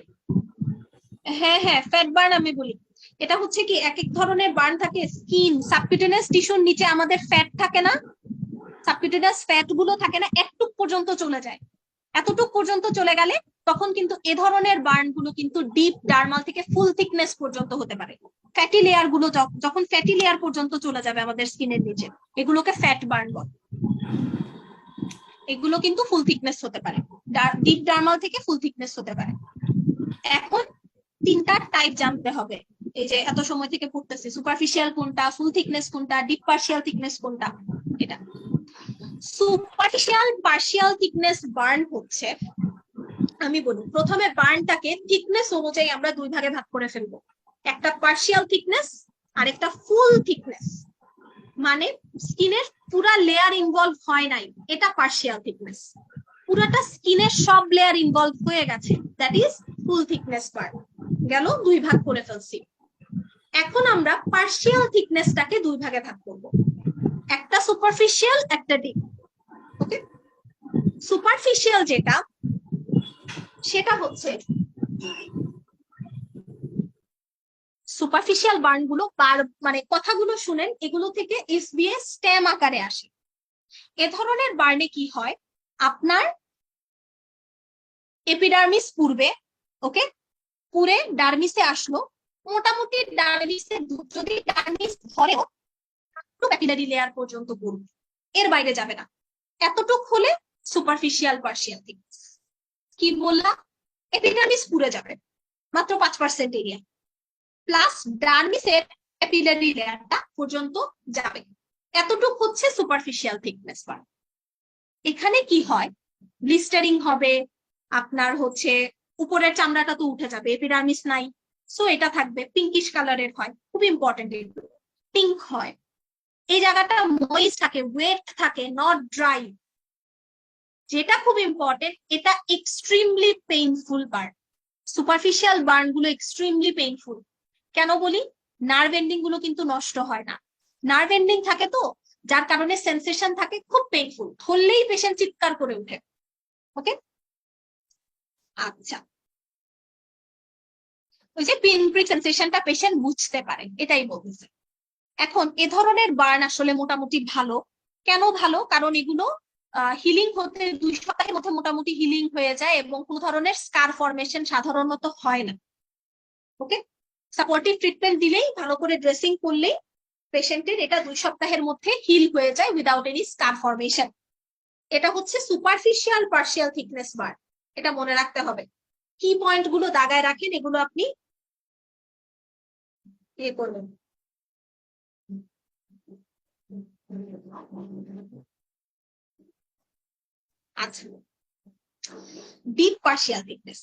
হ্যাঁ হ্যাঁ, ফ্যাট বার্ন আমি বলি। এটা হচ্ছে কি, এক এক ধরনের বার্ন থাকে। স্কিন সাবকিউটেনিয়াস টিস্যুর নিচে আমাদের ফ্যাট থাকে না, সাবকিউটেনিয়াস ফ্যাট গুলো থাকে না, একটুক পর্যন্ত চলে যায়। এতটুক পর্যন্ত চলে গেলে তখন কিন্তু এ ধরনের বার্ন গুলো কিন্তু ডিপ ডার্মাল থেকে ফুল থিকনেস পর্যন্ত হতে পারে। ফ্যাটি লেয়ার গুলো যখন ফ্যাটি লেয়ার পর্যন্ত চলে যাবে আমাদের স্কিনের নিচে, এগুলোকে ফ্যাট বার্ন বলে। এগুলো কিন্তু ফুল থিকনেস হতে পারে, ডিপ ডার্মাল থেকে ফুল থিকনেস হতে পারে। এখন তিনটা টাইপ জানতে হবে, এই যে এত সময় থেকে পড়তেছি, সুপারফিশিয়াল কোনটা, ফুল থিকনেস কোনটা, ডিপ পার্শিয়াল থিকনেস কোনটা। এটা সুপারফিশিয়াল পার্শিয়াল থিকনেস বার্ন হচ্ছে, আমি বলি প্রথমে বার্নটাকে থিকনেস অনুযায়ী আমরা দুই ভাগে ভাগ করে ফেলবো, একটা পার্শিয়াল থিকনেস আর একটা ফুল থিকনেস। মানে স্কিনের পুরা লেয়ার ইনভলভ হয় নাই, এটা পার্শিয়াল থিকনেস। পুরাটা স্কিনের সব লেয়ার ইনভলভ হয়ে গেছে, that is full thickness burn. গেল, দুই ভাগ করে ফেলছি। এখন আমরা পার্শিয়াল থিকনেসটাকে দুই ভাগে ভাগ করব, একটা সুপারফিশিয়াল, একটা ডিপ। ওকে, সুপারফিশিয়াল যেটা, সেটা হচ্ছে সুপারফিশিয়াল বার্ন গুলো মানে কথাগুলো শুনেন, এগুলো থেকে এসবিএস স্টেম আকারে আসে। এ ধরনের বার্নে কি হয়, আপনার এপিডার্মিস পূর্বে, ওকে, পুরে ডার্মিসে আসলো, মোটামুটি ডার্মিসে যদি ডার্মিস ধরেও ক্যাপিলারি লেয়ার পর্যন্ত পড়বে, এর বাইরে যাবে না। এতটুক হলে সুপারফিশিয়াল পার্শিয়াল থিকনেস। কি বললাম? এপিডার্মিস পুরে যাবে, মাত্র 5% এরিয়া, প্লাস ডার্মিসের ক্যাপিলারি লেয়ারটা পর্যন্ত যাবে, এতটুক হচ্ছে সুপারফিশিয়াল থিকনেস বার্ন। এখানে কি হয়, ব্লিস্টারিং হবে, আপনার হচ্ছে উপরের চামড়াটা তো উঠে যাবে, এপিডার্মিস নাই, সো এটা থাকবে, পিঙ্কিশ কালারের হয়, খুব ইম্পর্টেন্ট, পিঙ্ক হয়। এই জায়গাটা ময়েস্ট থাকে, ওয়েট থাকে, নট ড্রাই। যেটা খুব ইম্পর্টেন্ট, এটা extremely painful burn. Superficial burn গুলো এক্সট্রিমলি পেইনফুল। কেন বলি? নার্ভ এন্ডিং গুলো কিন্তু নষ্ট হয় না, নার্ভ এন্ডিং থাকে তো, যার কারণে সেন্সেশন থাকে, খুব পেইনফুল, ধরলেই পেশেন্ট চিৎকার করে ওঠে। ওকে, আচ্ছা, ওই যে পিন প্রিক সেন্সেশনটা পেশেন্ট বুঝতে পারে, এটাই বলতেছে। এখন এ ধরনের বার্ন আসলে মোটামুটি ভালো। কেন ভালো? কারণ এগুলো হিলিং হতে 2 সপ্তাহের মধ্যে মোটামুটি হিলিং হয়ে যায় এবং কোনো ধরনের স্কার ফরমেশন সাধারণত হয় না। ওকে, সাপোর্টিভ ট্রিটমেন্ট দিলেই, ভালো করে ড্রেসিং করলেই পেশেন্টের এটা 2 সপ্তাহের মধ্যে হিল হয়ে যায় উইদাউট এনি স্কার ফরমেশন। এটা হচ্ছে সুপারফিশিয়াল পার্শিয়াল থিকনেস বার্ন, এটা মনে রাখতে হবে। কি পয়েন্ট গুলো দাগায় রাখেন, এগুলো আপনি ইয়ে করবেন। আচ্ছা, deep partial thickness.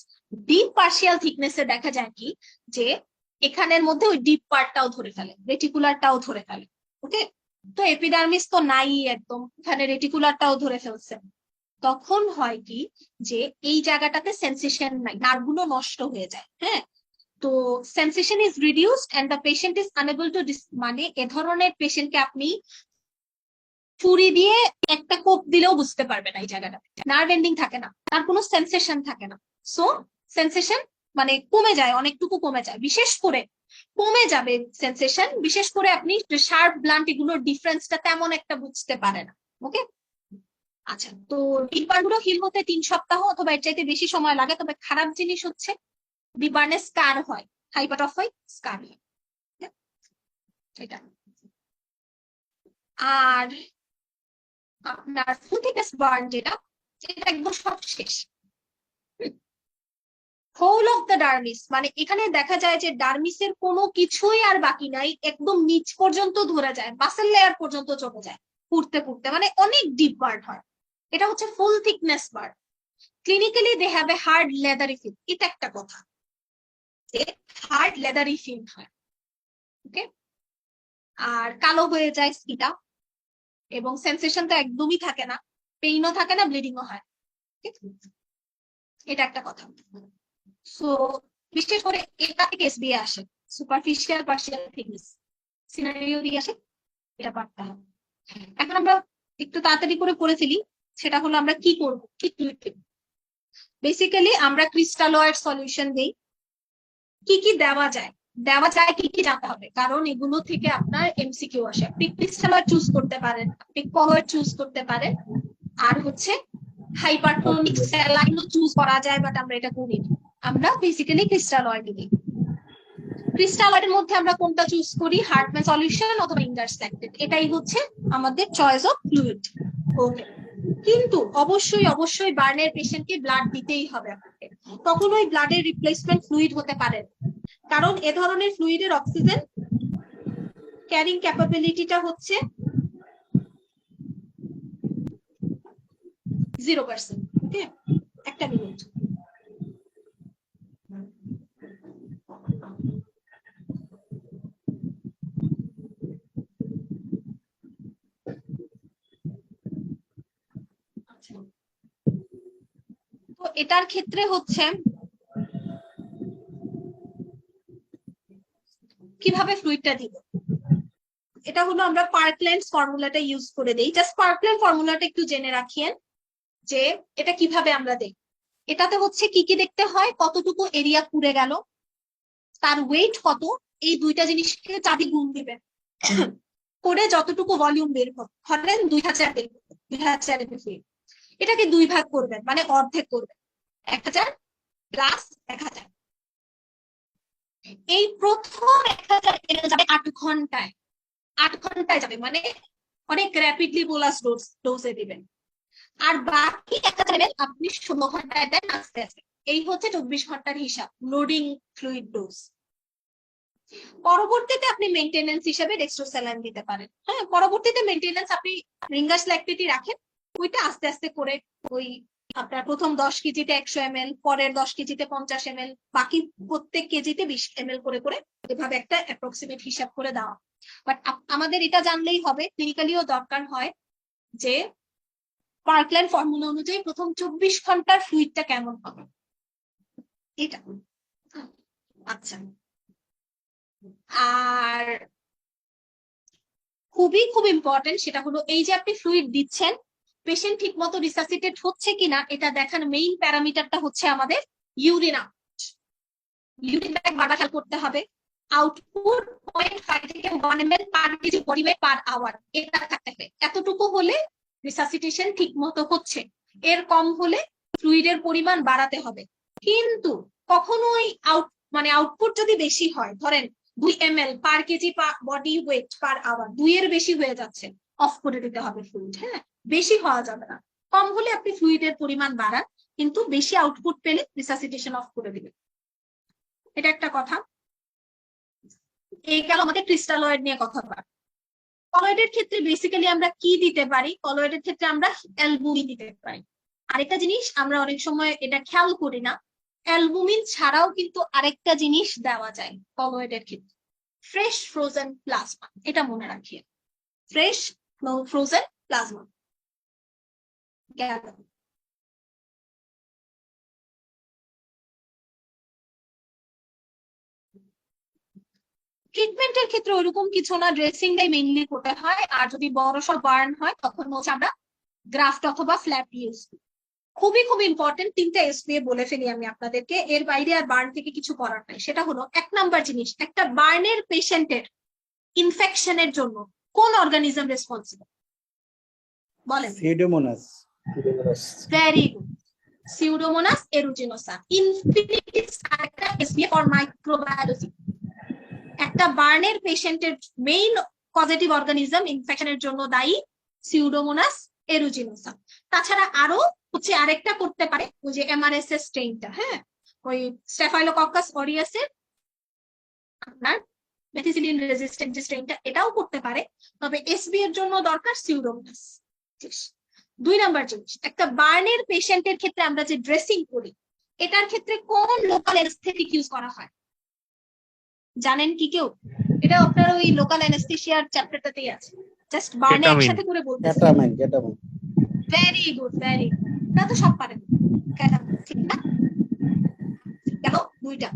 Deep partial থিকনেসে দেখা যায় কি, যে এখানের মধ্যে ওই ডিপ পার্টটাও ধরে ফেলে, রেটিকুলারটাও ধরে ফেলে। ওকে, তো এপিডার্মিস তো নাই একদম, এখানে রেটিকুলারটাও ধরে ফেলছে। তখন হয় কি, যে এই জায়গাটাতে সেন্সেশন নাই, নার্ভগুলো নষ্ট হয়ে যায়। হ্যাঁ, তো sensation is reduced and the patient is unable to, মানে এ ধরনের পেশেন্টকে আপনি ছুরি দিয়ে একটা কোপ দিলেও বুঝতে পারবে না, এই জায়গাটা নার্ভ এন্ডিং থাকে না, তার কোনো সেন্সেশন থাকে না। সো সেন্সেশন মানে কমে যায়, অনেকটুকু কমে যায়, বিশেষ করে কমে যাবে সেন্সেশন, বিশেষ করে আপনি শার্প ব্লান্ট এগুলোর ডিফারেন্সটা তেমন একটা বুঝতে পারে না। ওকে, আচ্ছা, তো ডিবার্নগুলো হিল হতে 3 সপ্তাহ অথবা এর চাইতে বেশি সময় লাগে। তবে খারাপ জিনিস হচ্ছে ডিবার্নে স্কার হয়, হাইপাটফ হয়, স্কার হয়, এটা। আর আপনার ফুল থিকনেস বার্ন যেটা একদম সব শেষ। হোল অফ দ্য ডার্মিস, মানে এখানে দেখা যায় যে ডার্মিসের কোনো কিছুই আর বাকি নাই, একদম নিচ পর্যন্ত ধরে যায়, মাসেল লেয়ার পর্যন্ত চলে যায় পুড়তে পুড়তে, মানে অনেক ডিপ বার্ন হয়। এটা হচ্ছে full thickness burn. Clinically they have a hard leathery feel, এটা একটা কথা, হার্ড লেদারি ফিল হয়। ওকে, আর কালো হয়ে যায় স্কিনটা, এবং সেন্সেশন তো একদমই থাকে না, পেইনও থাকে না, ব্লিডিংও হয়। এটা একটা কথা। সো বিশেষ করে এটা থেকে এসবিএ আসে, সুপারফিশিয়াল পার্শিয়াল থিকনেস সিনারিও দিয়ে আসে, এটা পারতে হবে। এখন আমরা একটু তাড়াতাড়ি করে পড়ে ফেলি, সেটা হলো আমরা কি করব, কি ফ্লুইড দেব। বেসিক্যালি আমরা ক্রিস্টালয়েড সলিউশন দেই। কি দেওয়া যায় কি জানতে হবে, কারণ এগুলো থেকে আপনার এমসিকিউ আসে। আপনি ক্রিস্টালয়েড চুজ করতে পারেন, আপনি কলয়েড চুজ করতে পারেন, আর হচ্ছে হাইপারটোনিক স্যালাইনও চুজ করা যায়, বাট আমরা এটা করি না। আমরা বেসিক্যালি ক্রিস্টালয়েড দিই। ক্রিস্টালয়েডের মধ্যে আমরা কোনটা চুজ করি, হার্টম্যান সলিউশন অথবা ইন্ডার্স ল্যাকটেট, এটাই হচ্ছে আমাদের চয়েস অফ ফ্লুইড। ওকে, কিন্তু অবশ্যই বার্নের পেশেন্টকে ব্লাড দিতেই হবে আপনাকে। কখনোই ব্লাডের রিপ্লেসমেন্ট ফ্লুইড হতে পারে, কারণ এ ধরনের ফ্লুইডের অক্সিজেন ক্যারিং ক্যাপাবিলিটিটা হচ্ছে 0%। ওকে, একটা মিনিট। তো এটার ক্ষেত্রে হচ্ছে কিভাবে ফ্লুইডটা দিব, এটা হলো আমরা পার্কল্যান্ডস ফর্মুলাটা ইউজ করে দেই। জাস্ট পার্কল্যান্ড ফর্মুলাটা একটু জেনে রাখিয়েন যে এটা কিভাবে আমরা দেই। এটাতে হচ্ছে কি দেখতে হয়, কতটুকু এরিয়া পুড়ে গেল, তার ওয়েট কত, এই দুইটা জিনিসকে 4 দিয়ে গুণ দিবেন, করে যতটুকু ভলিউম বের হবে, ধরেন 2000 বের করবে, 2000 ml, এটাকে 2 ভাগ করবেন, মানে অর্ধেক করবেন, 1000 প্লাস 1000। এই প্রথম 1000 যাবে 8 ঘন্টায়, 8 ঘন্টায় যাবে, মানে অনেক র্যাপিডলি বোলাস ডোজে দিবেন। আর বাকি 1000 আপনি 16 ঘন্টায় দেন আস্তে আস্তে। এই হচ্ছে 24 ঘন্টার হিসাব লোডিং ফ্লুইড ডোজ। পরবর্তীতে আপনি মেইনটেনেন্স হিসেবে ডেক্সট্রোস্যালাইন দিতে পারেন। হ্যাঁ, পরবর্তীতে মেইনটেনেন্স আপনি রিঙ্গাস ল্যাকটেটই রাখেন, ওইটা আস্তে আস্তে করে ওই আপনার প্রথম 10 কেজিতে 100 ml, পরের 10 কেজিতে 50 ml, বাকি প্রত্যেক কেজিতে 20 ml করে করে, এভাবে একটা অ্যাপ্রক্সিমেট হিসাব করে দেওয়া। বাট আমাদের এটা জানলেই হবে, ক্লিনিক্যালিও দরকার হয় যে পার্কল্যান্ড ফর্মুলা অনুযায়ী প্রথম 24 ঘন্টার ফ্লুইডটা কেমন হবে এটা। আচ্ছা, আর খুব ইম্পর্টেন্ট সেটা হলো এই যে আপনি ফ্লুইড দিচ্ছেন, পেশেন্ট ঠিক মতো রিসাসিটেট হচ্ছে কিনা এটা দেখার মেইন প্যারামিটারটা হচ্ছে আমাদের ইউরিন আউটপুট। ইউরিন ব্যাগ বারবার খেয়াল করতে হবে। আউটপুট 0.5 থেকে 1 ml per K G body weight per hour, এটা থাকতে হবে। এতটুকু হলে রিসাসিটেশন ঠিক মতো হচ্ছে, এর কম হলে ফ্লুইডের পরিমাণ বাড়াতে হবে। কিন্তু কখনোই আউটপুট যদি বেশি হয়, ধরেন 2 ml per K G body weight per hour, 2 এর বেশি হয়ে যাচ্ছে, অফ করে দিতে হবে ফ্লুইড। হ্যাঁ, বেশি হওয়া যাবে না। কম হলে আপনি ফ্লুইডের পরিমাণ বাড়ান, কিন্তু বেশি আউটপুট পেলে রিসাসিটেশন অফ করে দিবেন। এটা একটা কথা। এই গেল আমাদের ক্রিস্টালয়েড নিয়ে কথা বলা। কলয়েডের ক্ষেত্রে বেসিক্যালি আমরা কি দিতে পারি, কলয়েডের ক্ষেত্রে আমরা অ্যালবুমিন দিতে পারি। আরেকটা জিনিস আমরা অনেক সময় এটা খেয়াল করি না, অ্যালবুমিন ছাড়াও কিন্তু আরেকটা জিনিস দেওয়া যায় কলয়েডের ক্ষেত্রে, ফ্রেশ ফ্রোজেন প্লাজমা। এটা মনে রাখিয়ে, ফ্রেশ ফ্রোজেন প্লাজমা। ট্রিটমেন্টের ক্ষেত্রে ওইরকম কিছু না, ড্রেসিংটাই মেইনলি করতে হয়। আর যদি বড়সড় বার্ন হয় তখন হচ্ছে আমরা গ্রাফট অথবা ফ্ল্যাপ ইউজ করি। খুব ইম্পর্টেন্ট 3টা এসপিএ বলে ফেলি আমি আপনাদেরকে, এর বাইরে আর বার্ন থেকে কিছু করার নাই। সেটা হলো 1 নাম্বার জিনিস, একটা বার্নের পেশেন্টের ইনফেকশনের জন্য কোন অর্গানিজম রেসপন্সিবল বলেন? Pseudomonas. Very good, pseudomonas aeruginosa. ইনফিনিটিস একটা এসপিএ ফর মাইক্রোবায়োলজি। একটা বার্নের পেশেন্টের মেইন পজিটিভ অর্গানিজম ইনফেকশনের জন্য দায়ী সিউডোমোনাস এরুজিনোসা। তাছাড়া আরো হচ্ছে আরেকটা করতে পারে ওই যে এমআরএসএস স্ট্রেইনটা, হ্যাঁ, ওই স্ট্যাফাইলোকক্কাস অরিয়াসের আপনার মেথিসিলিন রেজিস্ট্যান্ট যে স্ট্রেইনটা, এটাও করতে পারে। তবে এসবি এর জন্য দরকার সিউডোমোনাস। 2 নাম্বার জিনিস, একটা বার্নের পেশেন্টের ক্ষেত্রে আমরা যে ড্রেসিং করি, এটার ক্ষেত্রে কোন লোকাল অ্যানেস্থেটিক ইউজ করা হয় জানেন কি কেউ? এটা আপনার ওই লোকাল অ্যানেস্থেসিয়ার চ্যাপ্টারটাতেই আছে, জাস্ট বার্নে Ketamine. একসাথে করে বলতেছি। ক্যাটামাইন ভেরি গুড, ভেরি গুড, তা তো সব পারেন। Ketamine, ঠিক না? দেখো 2টা।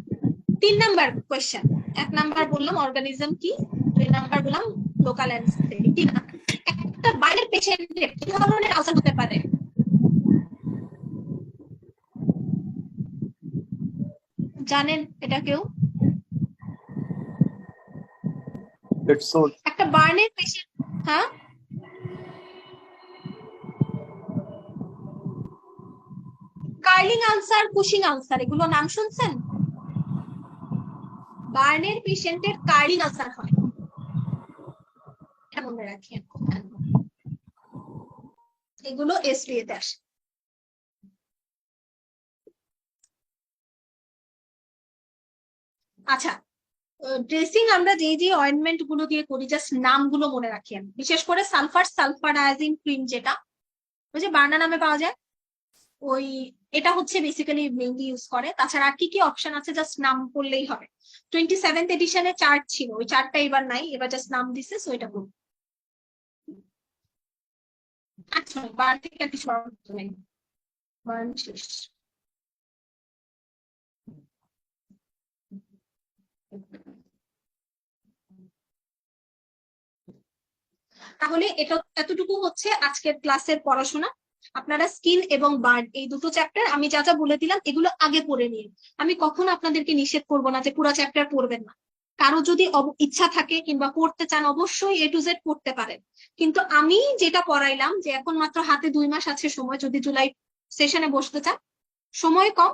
3 নাম্বার কোশ্চেন, 1 নাম্বার বললাম অর্গানিজম কি, 2 নাম্বার বললাম লোকাল অ্যানেস্থেটিক। 3 নাম্বার, একটা বার্নের পেশেন্টের কি ধরনের আলসার হতে পারে জানেন এটা কেউ? Let's so একটা বার্নের পেশেন্ট, হ্যাঁ, কার্লিং আলসার, কুশিং আলসার, এগুলো নাম শুনছেন? বার্নের পেশেন্টের কার্লিং আলসার হয়, এটা মনে রাখেন। এগুলো এসবিএ তে আসে। আচ্ছা, ড্রেসিং আমরা যে যে অয়েন্টমেন্ট গুলো দিয়ে করি, জাস্ট নামগুলো মনে রাখেন। বিশেষ করে সালফার সালফারাইজিন ক্রিম, যেটা ওই যে বার্না নামে পাওয়া যায়, ওই এটা হচ্ছে বেসিক্যালি মেইনলি ইউজ করে। তাছাড়া আর কি কি অপশন আছে জাস্ট নাম করলেই হবে। 27th এডিশনে চার্ট ছিল, ওই চার্টটা এবার নাই, এবার জাস্ট নাম দিছে, সো এটা করব। আচ্ছা, বার থেকে আর কিছু নেই, বার্ন শেষ। তাহলে এটা এতটুকু হচ্ছে আজকের ক্লাসের পড়াশোনা। আপনারা স্কিন এবং বার্ন এই দুটো চ্যাপ্টার আমি যা যা বলে দিলাম এগুলো আগে পড়ে নিন। আমি কখনো আপনাদেরকে নিষেধ করবো না যে পুরো চ্যাপ্টার পড়বেন না। কারো যদি ইচ্ছা থাকে কিংবা পড়তে চান অবশ্যই A to Z পড়তে পারেন, কিন্তু আমি যেটা পড়াইলাম যে এখন মাত্র হাতে 2 মাস আছে সময়, যদি জুলাই সেশনে বসতে চান, সময় কম,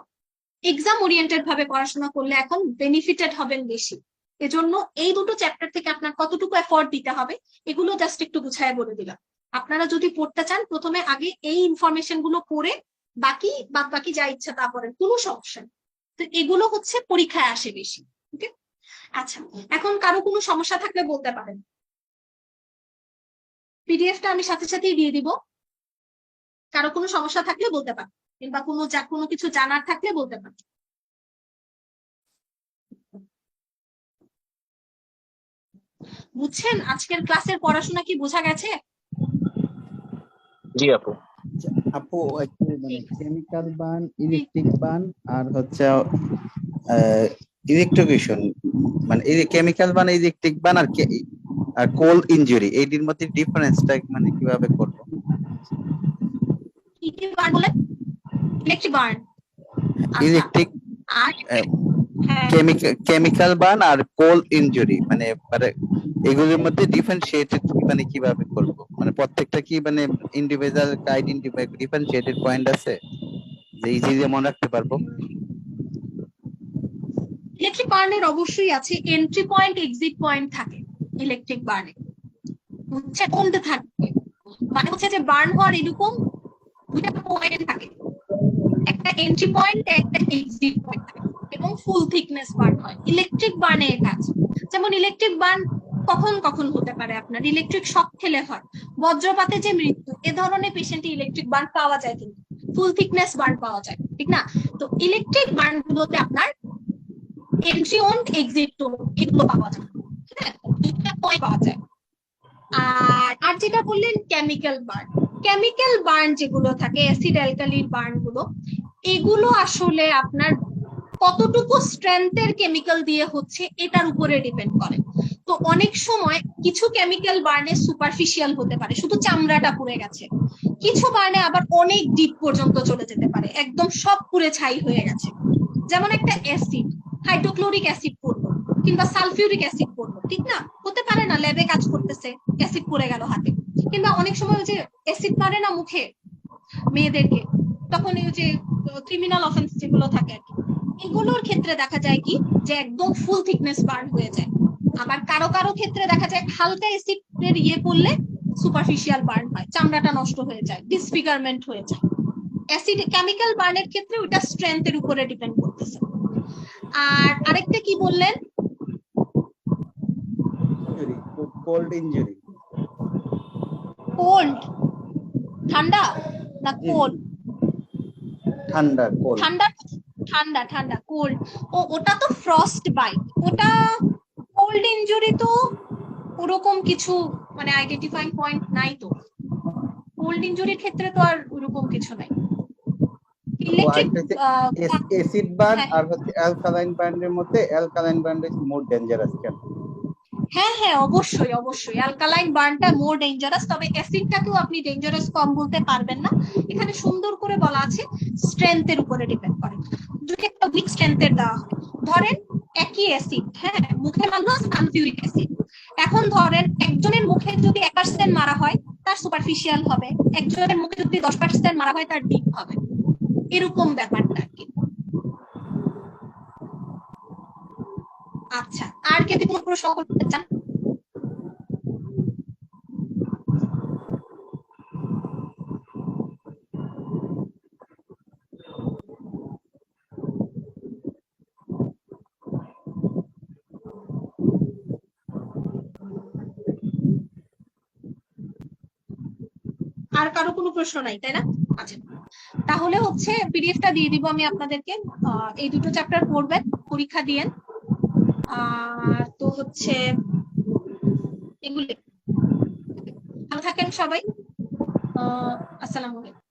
এক্সাম ওরিয়েন্টেড ভাবে পড়াশোনা করলে এখন বেনিফিটেড হবেন বেশি। এজন্য এই দুটো চ্যাপ্টার থেকে আপনার কতটুকু এফোর্ট দিতে হবে এগুলো জাস্ট একটু গুছায় বলে দিলাম। আপনারা যদি পড়তে চান প্রথমে আগে এই ইনফরমেশন গুলো পড়ে বাকি যা ইচ্ছা তা করেন, কোনো সমস্যা নেই। তো এগুলো হচ্ছে পরীক্ষায় আসে বেশি। ওকে, আচ্ছা, এখন কারো কোনো সমস্যা থাকলে বলতে পারেন। পিডিএফটা আমি সাথে সাথেই দিয়ে দিব, কারো কোনো সমস্যা থাকলে বলতে পারেন, কিংবা কোনো কিছু জানার থাকলে বলতে পারেন। বুঝছেন আজকের ক্লাসের পড়াশোনা কি বোঝা গেছে? জি আপু। আপু একটু মানে কেমিক্যাল বার্ন, ইলেকট্রিক বার্ন আর হচ্ছে ইলেকট্রিকিউশন, মানে এই কেমিক্যাল বার্ন, ইলেকট্রিক বার্ন আর কোল্ড ইনজুরি, এইটির মধ্যে ডিফারেন্সটা মানে কিভাবে করব? কি কি বার্ন বলেন? ইলেকট্রিক বার্ন, ইলেকট্রিক, আর হ্যাঁ, কেমিক্যাল বার্ন আর কোল্ড ইনজুরি, মানে এগুলোর মধ্যে ডিফারেন্সিয়েটেড মানে কিভাবে করব? মানে প্রত্যেকটা কি মানে ইন্ডিভিজুয়াল ডিফারেন্সিয়েটেড পয়েন্ট আছে যে ইজিলি মনে রাখতে পারবো? ইলেকট্রিক বার্নের অবশ্যই আছে, এন্ট্রি পয়েন্ট এক্সিট পয়েন্ট থাকে ইলেকট্রিক বার্নে, হচ্ছে কোনটা থাকবে, মানে হচ্ছে যে বার্ন হওয়ার এরকম 2টা পয়েন্ট থাকে, একটা এন্ট্রি পয়েন্ট, একটা এক্সিট পয়েন্ট থাকে, এবং ফুল থিকনেস বার্ন হয় ইলেকট্রিক বার্নে। কাজ যেমন ইলেকট্রিক বার্ন কখন কখন হতে পারে, আপনার ইলেকট্রিক শক খেলে হয়, বজ্রপাতে যে মৃত্যু, এ ধরনের পেশেন্টে ইলেকট্রিক বার্ন পাওয়া যায়, কিন্তু ফুল থিকনেস বার্ন পাওয়া যায়, ঠিক না? তো ইলেকট্রিক বার্ন গুলোতে আপনার এন্ট্রি ওন এক্সিট টোন এগুলো পাওয়া যায়, হ্যাঁ, দুটো পয়েন্ট পাওয়া যায়। আর যেটা বললেন কেমিক্যাল বার্ন যেগুলো থাকে, অ্যাসিড অ্যালকালির বার্ন গুলো, এগুলো আসলে আপনার কতটুকু স্ট্রেংথের কেমিক্যাল দিয়ে হচ্ছে এটার উপরে ডিপেন্ড করে। তো অনেক সময় কিছু কেমিক্যাল বার্নে সুপারফিশিয়াল হতে পারে, শুধু চামড়াটা পুড়ে গেছে, কিছু বার্নে আবার অনেক ডিপ পর্যন্ত চলে যেতে পারে, একদম সব পুড়ে ছাই হয়ে গেছে। যেমন একটা অ্যাসিড, হাইড্রোক্লোরিক অ্যাসিড পড়লো কিংবা সালফিউরিক অ্যাসিড পড়লো, ঠিক না? হতে পারে না, ল্যাবে কাজ করতেছে, অ্যাসিড পড়ে গেল হাতে। কিংবা অনেক সময় যে অ্যাসিড মারে না মুখে মেয়েদেরকে, তখন এই যে ক্রিমিনাল অফেন্স যেগুলো থাকে আর কি, এগুলোর ক্ষেত্রে দেখা যায় কি যে একদম ফুল থিকনেস বার্ন হয়ে যায়। আবার কারো কারো ক্ষেত্রে দেখা যায় হালকা অ্যাসিডের ইয়ে পড়লে সুপারফিশিয়াল বার্ন হয়, চামড়াটা নষ্ট হয়ে যায়, ডিসফিগারমেন্ট হয়ে যায়। অ্যাসিড কেমিক্যাল বার্নের ক্ষেত্রে ওটা স্ট্রেংথের উপরে ডিপেন্ড করতেছে। আর আরেকটা কি বললেন? Cold injury. কোল্ড, ঠান্ডা না কোল্ড? ঠান্ডা, কোল্ড। ঠান্ডা ঠান্ডা ঠান্ডা কোল্ড। ওটা তো ফ্রস্ট বাইট। ওটা কোল্ড ইনজুরি তো ওরকম কিছু মানে আইডেন্টিফাইং পয়েন্ট নাই তো। কোল্ড ইনজুরির ক্ষেত্রে তো আর ওরকম কিছু নাই। ইলেকট্রিক অ্যাসিড বার্ন হ্যাঁ। আর হচ্ছে অ্যালকালাইন বার্নের মধ্যে alkaline burn is more dangerous কেন? হ্যাঁ হ্যাঁ অবশ্যই অবশ্যই অ্যালকালাইন বার্নটা মোর ডেঞ্জারাস, তবে অ্যাসিডটাকেও আপনি ডেঞ্জারাস কম বলতে পারবেন না। এখানে সুন্দর করে বলা আছে স্ট্রেংথের উপরে ডিপেন্ড করে। যদি একটা উইক স্ট্রেংথের দেওয়া হয়, ধরেন একই অ্যাসিড, হ্যাঁ মুখে মারলো সালফিউরিক অ্যাসিড, এখন ধরেন একজনের মুখে যদি 1% মারা হয় তার সুপারফিশিয়াল হবে, একজনের মুখে যদি 10% মারা হয় তার ডিপ হবে, এরকম ব্যাপারটা আর কি। আচ্ছা, আর কে কোনো প্রশ্ন করতে চান? আর কারো কোনো প্রশ্ন নাই তাই না? আচ্ছা, তাহলে হচ্ছে পিডিএফটা দিয়ে দিব আমি আপনাদেরকে। এই দুটো চ্যাপ্টার পড়বেন, পরীক্ষা দিয়েন। তো হচ্ছে এগুলি। ভালো থাকেন সবাই। আসসালামু আলাইকুম।